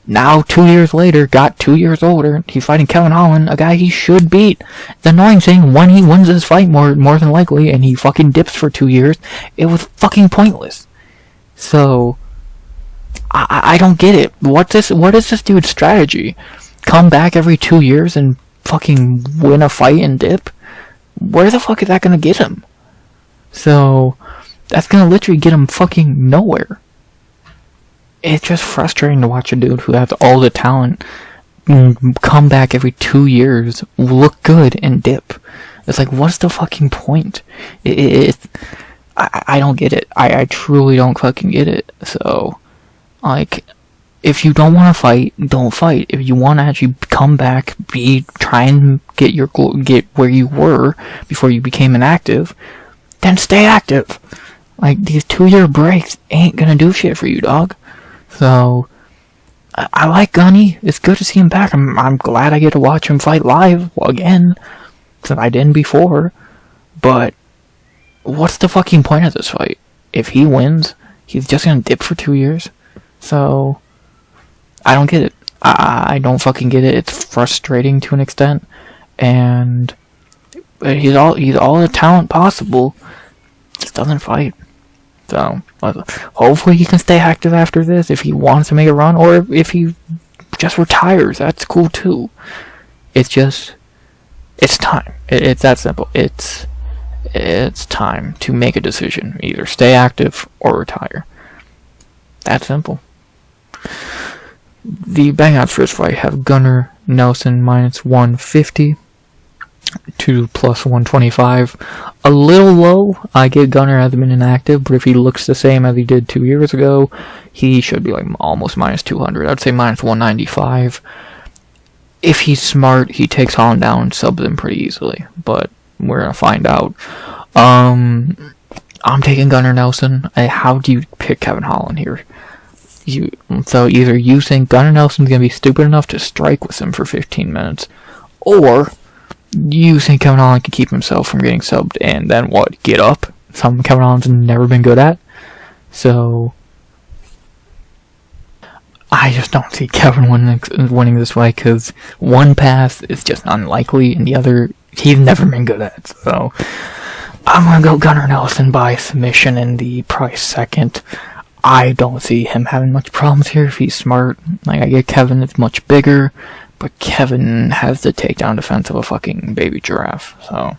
Now, 2 years later, got 2 years older, he's fighting Kevin Holland, a guy he should beat. The annoying thing, when he wins this fight, more than likely, and he fucking dips for 2 years, it was fucking pointless. So, I don't get it. What is this dude's strategy? Come back every 2 years and fucking win a fight and dip? Where the fuck is that gonna get him? So, that's gonna literally get him fucking nowhere. It's just frustrating to watch a dude who has all the talent come back every 2 years, look good, and dip. It's like, what's the fucking point? I don't get it. I truly don't fucking get it. So, like, if you don't want to fight, don't fight. If you want to actually come back, try and get where you were before you became inactive, then stay active. Like, these 2-year breaks ain't gonna do shit for you, dog. So, I like Gunny. It's good to see him back. I'm glad I get to watch him fight live again, since I didn't before. But, what's the fucking point of this fight? If he wins, he's just gonna dip for 2 years. So, I don't get it. I don't fucking get it. It's frustrating to an extent. And, he's all the talent possible. Just doesn't fight. So, hopefully he can stay active after this if he wants to make a run, or if he just retires, that's cool too. It's time. It's that simple. It's time to make a decision. Either stay active or retire. That simple. The bang outs for this fight have Gunnar Nelson minus 150. To plus 125. A little low. I get Gunnar hasn't been inactive, but if he looks the same as he did 2 years ago, he should be like almost minus 200. I'd say minus 195. If he's smart, he takes Holland down and subs him pretty easily, but we're gonna find out. I'm taking Gunnar Nelson. How do you pick Kevin Holland here? So either you think Gunnar Nelson's gonna be stupid enough to strike with him for 15 minutes, or you think Kevin Holland can keep himself from getting subbed and then what? Get up? Something Kevin Holland's never been good at. So, I just don't see Kevin winning this fight because one pass is just unlikely and the other he's never been good at. So, I'm going to go Gunnar Nelson by submission in the price second. I don't see him having much problems here if he's smart. Like, I get Kevin is much bigger. But Kevin has the takedown defense of a fucking baby giraffe, so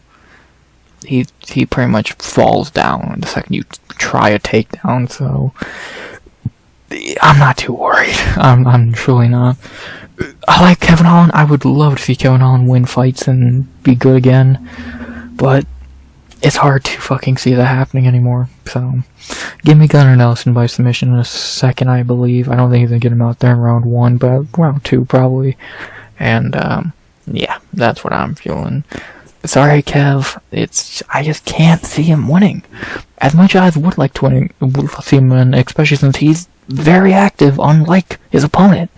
he pretty much falls down the second you try a takedown, so I'm not too worried. I'm truly not. I like Kevin Holland. I would love to see Kevin Holland win fights and be good again, but it's hard to fucking see that happening anymore, so give me Gunnar Nelson by submission in a second, I believe. I don't think he's gonna get him out there in round 1, but round 2 probably. And, yeah, that's what I'm feeling. Sorry, Kev. I just can't see him winning. As much as I would like to see him win, especially since he's very active, unlike his opponent.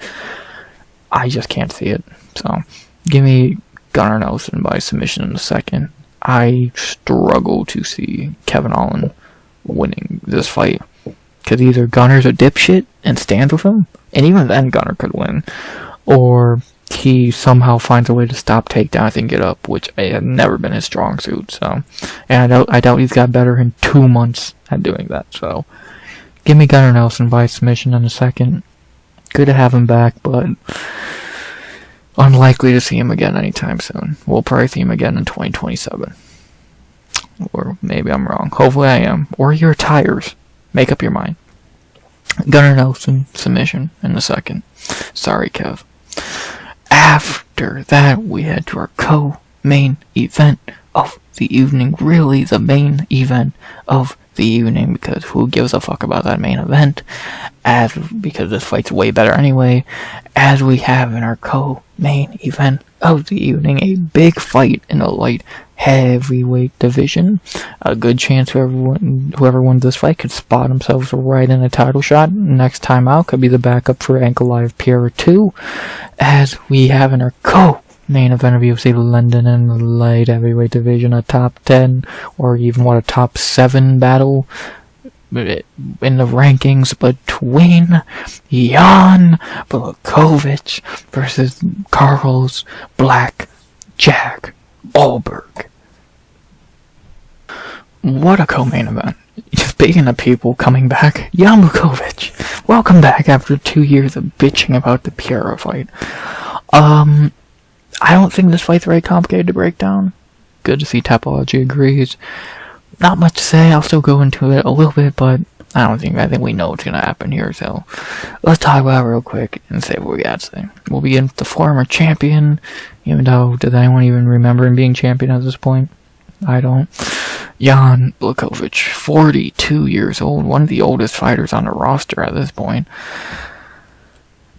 I just can't see it. So, give me Gunnar Nelson by submission in a second. I struggle to see Kevin Holland winning this fight. Because either Gunnar's a dipshit and stands with him, and even then Gunnar could win. Or he somehow finds a way to stop takedowns and get up, which had never been his strong suit. So, and I doubt he's got better in 2 months at doing that. So, give me Gunnar Nelson by submission in a second. Good to have him back, but unlikely to see him again anytime soon. We'll probably see him again in 2027. Or maybe I'm wrong. Hopefully I am. Or he retires. Make up your mind. Gunnar Nelson, submission in a second. Sorry, Kev. After that, we head to our co-main event of the evening. Really, the main event of the evening, because who gives a fuck about that main event? Because this fight's way better anyway. As we have in our co-main event of the evening, a big fight in the light heavyweight division. A good chance whoever wins this fight could spot themselves right in a title shot. Next time out could be the backup for Ankle Live Pierre 2. As we have in our main event of UFC London in the light heavyweight division, a top 10 or even a top 7 battle in the rankings between Jan Blachowicz versus Carlos Black Jack Ulberg. What a co-main event. Speaking of people coming back, Jan Blachowicz, welcome back after 2 years of bitching about the Piera fight. I don't think this fight's very complicated to break down. Good to see Kutateladze agrees. Not much to say, I'll still go into it a little bit, but I think we know what's gonna happen here, so let's talk about it real quick and say what we gotta say. We'll begin with the former champion, even though, does anyone even remember him being champion at this point? I don't. Jan Blachowicz, 42 years old, one of the oldest fighters on the roster at this point.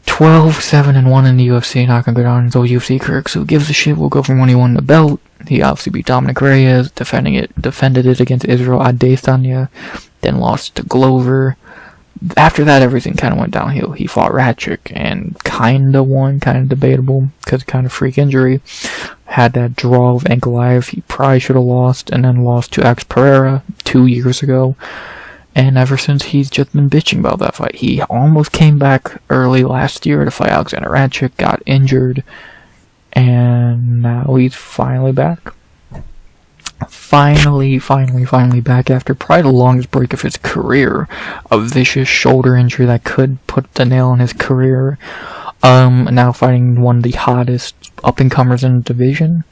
12-7-1 in the UFC, not gonna go down his old UFC career, so who gives a shit? We'll go from when he won the belt. He obviously beat Dominic Reyes, defended it against Israel Adesanya, then lost to Glover. After that, everything kind of went downhill. He fought Ratchik and kind of won, kind of debatable, because kind of freak injury. Had that draw of Ankalaev, he probably should have lost, and then lost to Alex Pereira 2 years ago. And ever since, he's just been bitching about that fight. He almost came back early last year to fight Alexander Ratchik, got injured, and now he's finally back. Finally back after probably the longest break of his career. A vicious shoulder injury that could put the nail in his career. Now fighting one of the hottest up-and-comers in the division.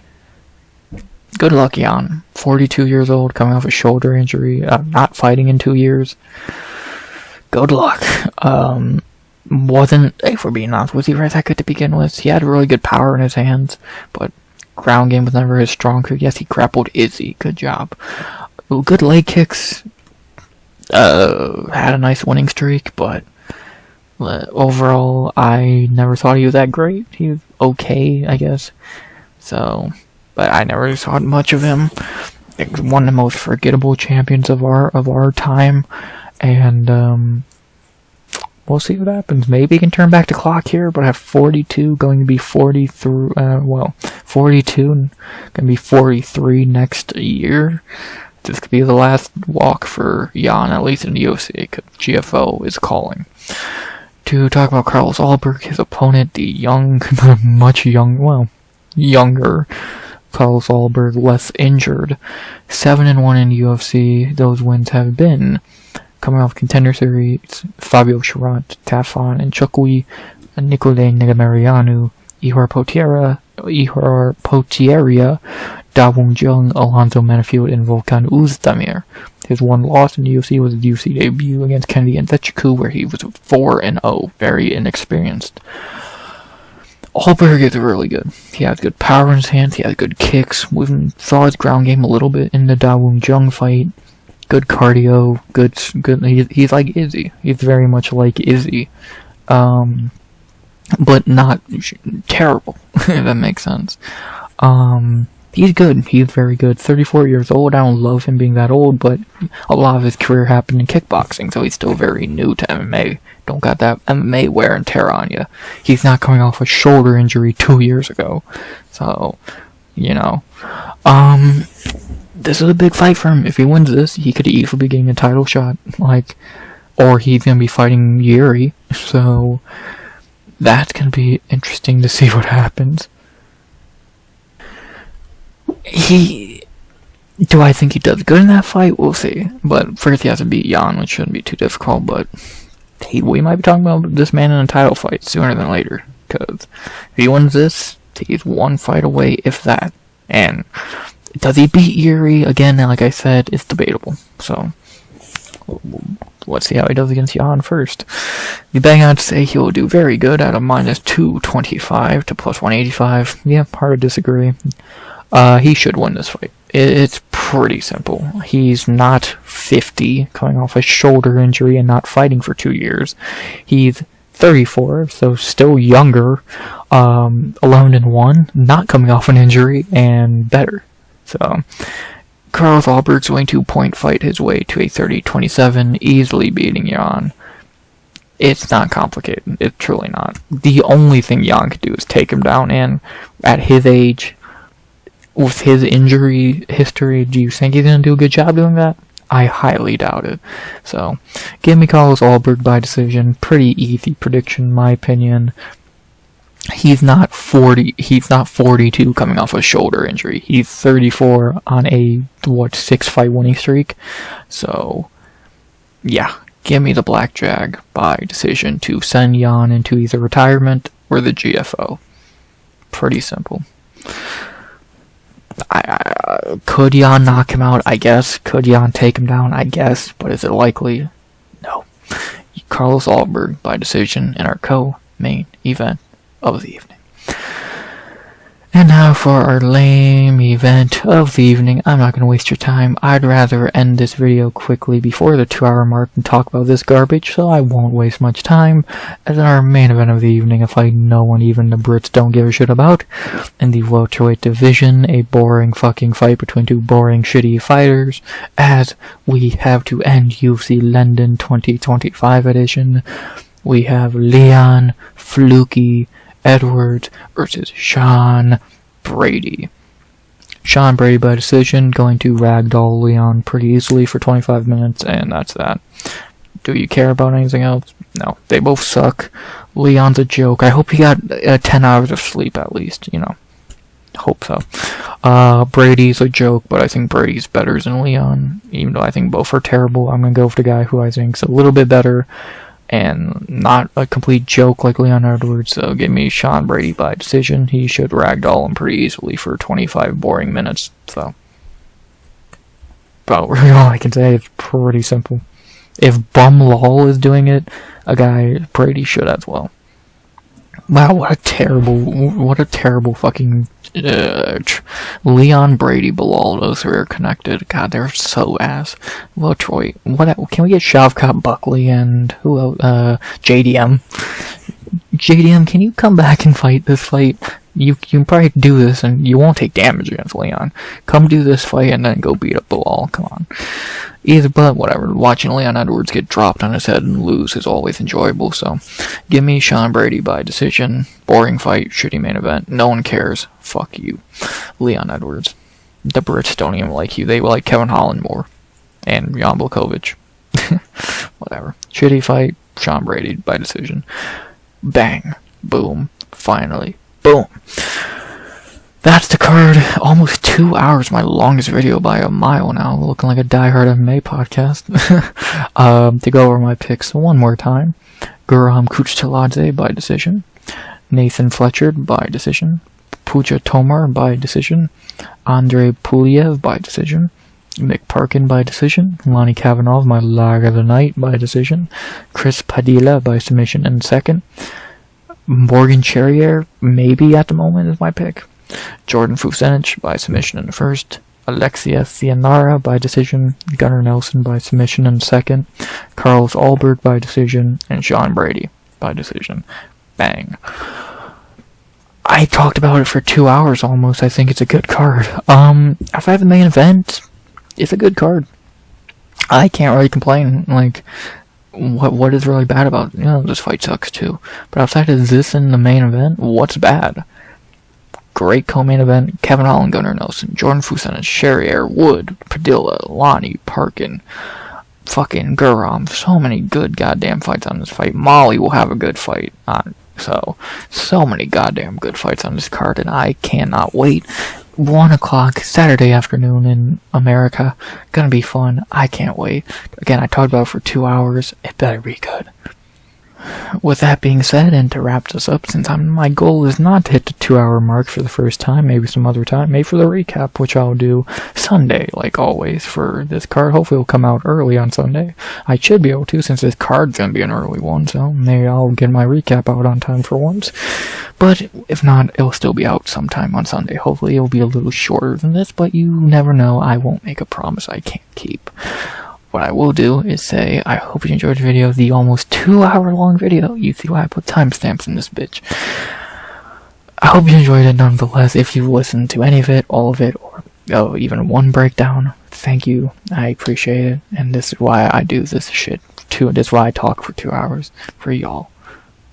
Good luck, Jan. 42 years old, coming off a shoulder injury, not fighting in 2 years. Good luck. If we're being honest, was he right that good to begin with? He had really good power in his hands, but ground game was never his strong suit. Yes, he grappled Izzy. Good job. Good leg kicks. Had a nice winning streak, but overall, I never thought he was that great. He was okay, I guess. So, but I never saw much of him. One of the most forgettable champions of our time, and we'll see what happens. Maybe he can turn back the clock here, but at 42, going to be 43, 42, and going to be 43 next year. This could be the last walk for Jan, at least in the UFC, because GFO is calling. To talk about Carlos Ulberg, his opponent, the younger Carlos Ulberg, less injured. 7-1 in the UFC. Those wins have been coming off Contender Series, Fabio Charant, Tafon, and Chukwi, Nicolai Negamarianu, Ihor Potieria, Dawung Jung, Alonzo Manafield, and Volkan Uzdemir. His one loss in the UFC was his UFC debut against Kennedy Nzechukwu, where he was 4-0, very inexperienced. Ulberg is really good. He has good power in his hands, he has good kicks. We saw his ground game a little bit in the Dawung Jung fight. Good cardio, good. He's like Izzy. He's very much like Izzy, but not terrible. If that makes sense. He's good. He's very good. 34 years old. I don't love him being that old, but a lot of his career happened in kickboxing, so he's still very new to MMA. Don't got that MMA wear and tear on you. He's not coming off a shoulder injury 2 years ago, so this is a big fight for him. If he wins this, he could easily be getting a title shot, or he's gonna be fighting Yuri. So that's gonna be interesting to see what happens. Do I think he does good in that fight? We'll see. But first he has to beat Jan, which shouldn't be too difficult. But we might be talking about this man in a title fight sooner than later. Because if he wins this, he's one fight away, if that. And does he beat Yuri? Again, like I said, it's debatable. So, let's see how he does against Jan first. The betting odds say he will do very good at a -225 to +185. Yeah, hard to disagree. He should win this fight. It's pretty simple. He's not 50, coming off a shoulder injury and not fighting for 2 years. He's 34, so still younger, 11-1, not coming off an injury, and better. So, Carlos Ulberg's going to point fight his way to a 30-27, easily beating Jan. It's not complicated. It's truly not. The only thing Jan could do is take him down, and at his age, with his injury history, do you think he's going to do a good job doing that? I highly doubt it. So, give me Carlos Ulberg by decision. Pretty easy prediction, in my opinion. He's not 42 coming off a shoulder injury. He's 34 on a 6-fight winning streak. So, yeah, give me the Black Jag by decision to send Jan into either retirement or the GFO. Pretty simple. Could Jan knock him out? I guess. Could Jan take him down? I guess. But is it likely? No. Carlos Ulberg by decision in our co-main event of the evening. And now for our lame event of the evening. I'm not going to waste your time. I'd rather end this video quickly before the 2-hour mark and talk about this garbage, so I won't waste much time. As in our main event of the evening, a fight no one, even the Brits, don't give a shit about. In the welterweight division, a boring fucking fight between two boring shitty fighters, as we have to end UFC London 2025 edition. We have Leon Fluky Edwards versus Shawn Brady. Shawn Brady by decision, going to ragdoll Leon pretty easily for 25 minutes, and that's that. Do you care about anything else? No. They both suck. Leon's a joke. I hope he got 10 hours of sleep at least, you know. Hope so. Brady's a joke, but I think Brady's better than Leon. Even though I think both are terrible, I'm going to go with the guy who I think's a little bit better and not a complete joke like Leon Edwards, so give me Shawn Brady by decision. He should ragdoll him pretty easily for 25 boring minutes, so. But really all I can say is pretty simple. If Bum Lol is doing it, a guy, Brady should as well. Wow, what a terrible fucking, Leon, Brady, Bilal, those three are connected. God, they're so ass. Well, Troy, can we get Shavkat Buckley and, who else, JDM? JDM, can you come back and fight this fight? You can probably do this and you won't take damage against Leon. Come do this fight and then go beat up Bilal, come on. But whatever, watching Leon Edwards get dropped on his head and lose is always enjoyable, so give me Shawn Brady by decision. Boring fight, shitty main event, no one cares, fuck you. Leon Edwards. The Brits don't even like you, they like Kevin Holland more. And Jan Blachowicz. Whatever. Shitty fight, Shawn Brady by decision. Bang. Boom. Finally. Boom. That's the card. Almost 2 hours, my longest video by a mile now, looking like a diehard MMA podcast. To go over my picks one more time. Guram Kutateladze by decision. Nathan Fletcher by decision. Puja Tomar by decision. Andrey Pulyaev by decision. Mick Parkin by decision. Lonnie Kavanagh, my lag of the night, by decision. Chris Padilla by submission in second. Morgan Charrière, maybe at the moment, is my pick. Jordan Vucenic by submission in the first. Alexia by decision. Gunnar Nelson by submission in second. Carlos Ulberg by decision. And Shawn Brady by decision. Bang. I talked about it for 2 hours almost. I think it's a good card. Outside of the main event, it's a good card. I can't really complain. Like, what is really bad about it? You know, this fight sucks too. But outside of this and the main event, what's bad? Great co-main event. Kevin Holland, Gunnar Nelson, Jordan Vucenic, Charrière, Wood, Padilla, Lonnie, Parkin, fucking Guram. So many good goddamn fights on this fight. Molly will have a good fight on. So many goddamn good fights on this card, and I cannot wait. 1 o'clock Saturday afternoon in America. Gonna be fun. I can't wait. Again, I talked about it for 2 hours. It better be good. With that being said, and to wrap this up, since my goal is not to hit the 2 hour mark for the first time, maybe some other time, maybe for the recap, which I'll do Sunday, like always, for this card. Hopefully it'll come out early on Sunday. I should be able to, since this card's gonna be an early one, so maybe I'll get my recap out on time for once. But if not, it'll still be out sometime on Sunday. Hopefully it'll be a little shorter than this, but you never know. I won't make a promise I can't keep. What I will do is say, I hope you enjoyed the video, the almost 2 hour long video. You see why I put timestamps in this bitch. I hope you enjoyed it nonetheless. If you listened to any of it, all of it, or even one breakdown, thank you. I appreciate it. And this is why I do this shit. This is why I talk for 2 hours. For y'all.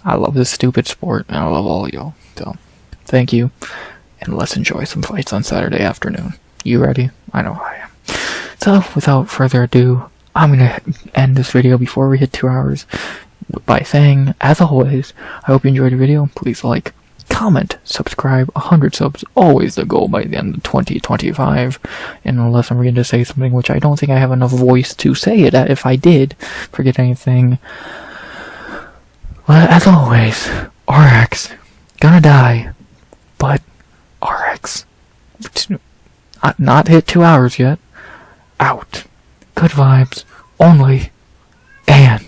I love this stupid sport, and I love all y'all. So, thank you. And let's enjoy some fights on Saturday afternoon. You ready? I know I am. So, without further ado, I'm gonna end this video before we hit 2 hours by saying, as always, I hope you enjoyed the video. Please like, comment, subscribe. 100 subs, always the goal by the end of 2025. And unless I'm going to say something which I don't think I have enough voice to say it, if I did forget anything. Well, as always, RX, gonna die, but RX, not hit 2 hours yet, out. Good vibes, only, and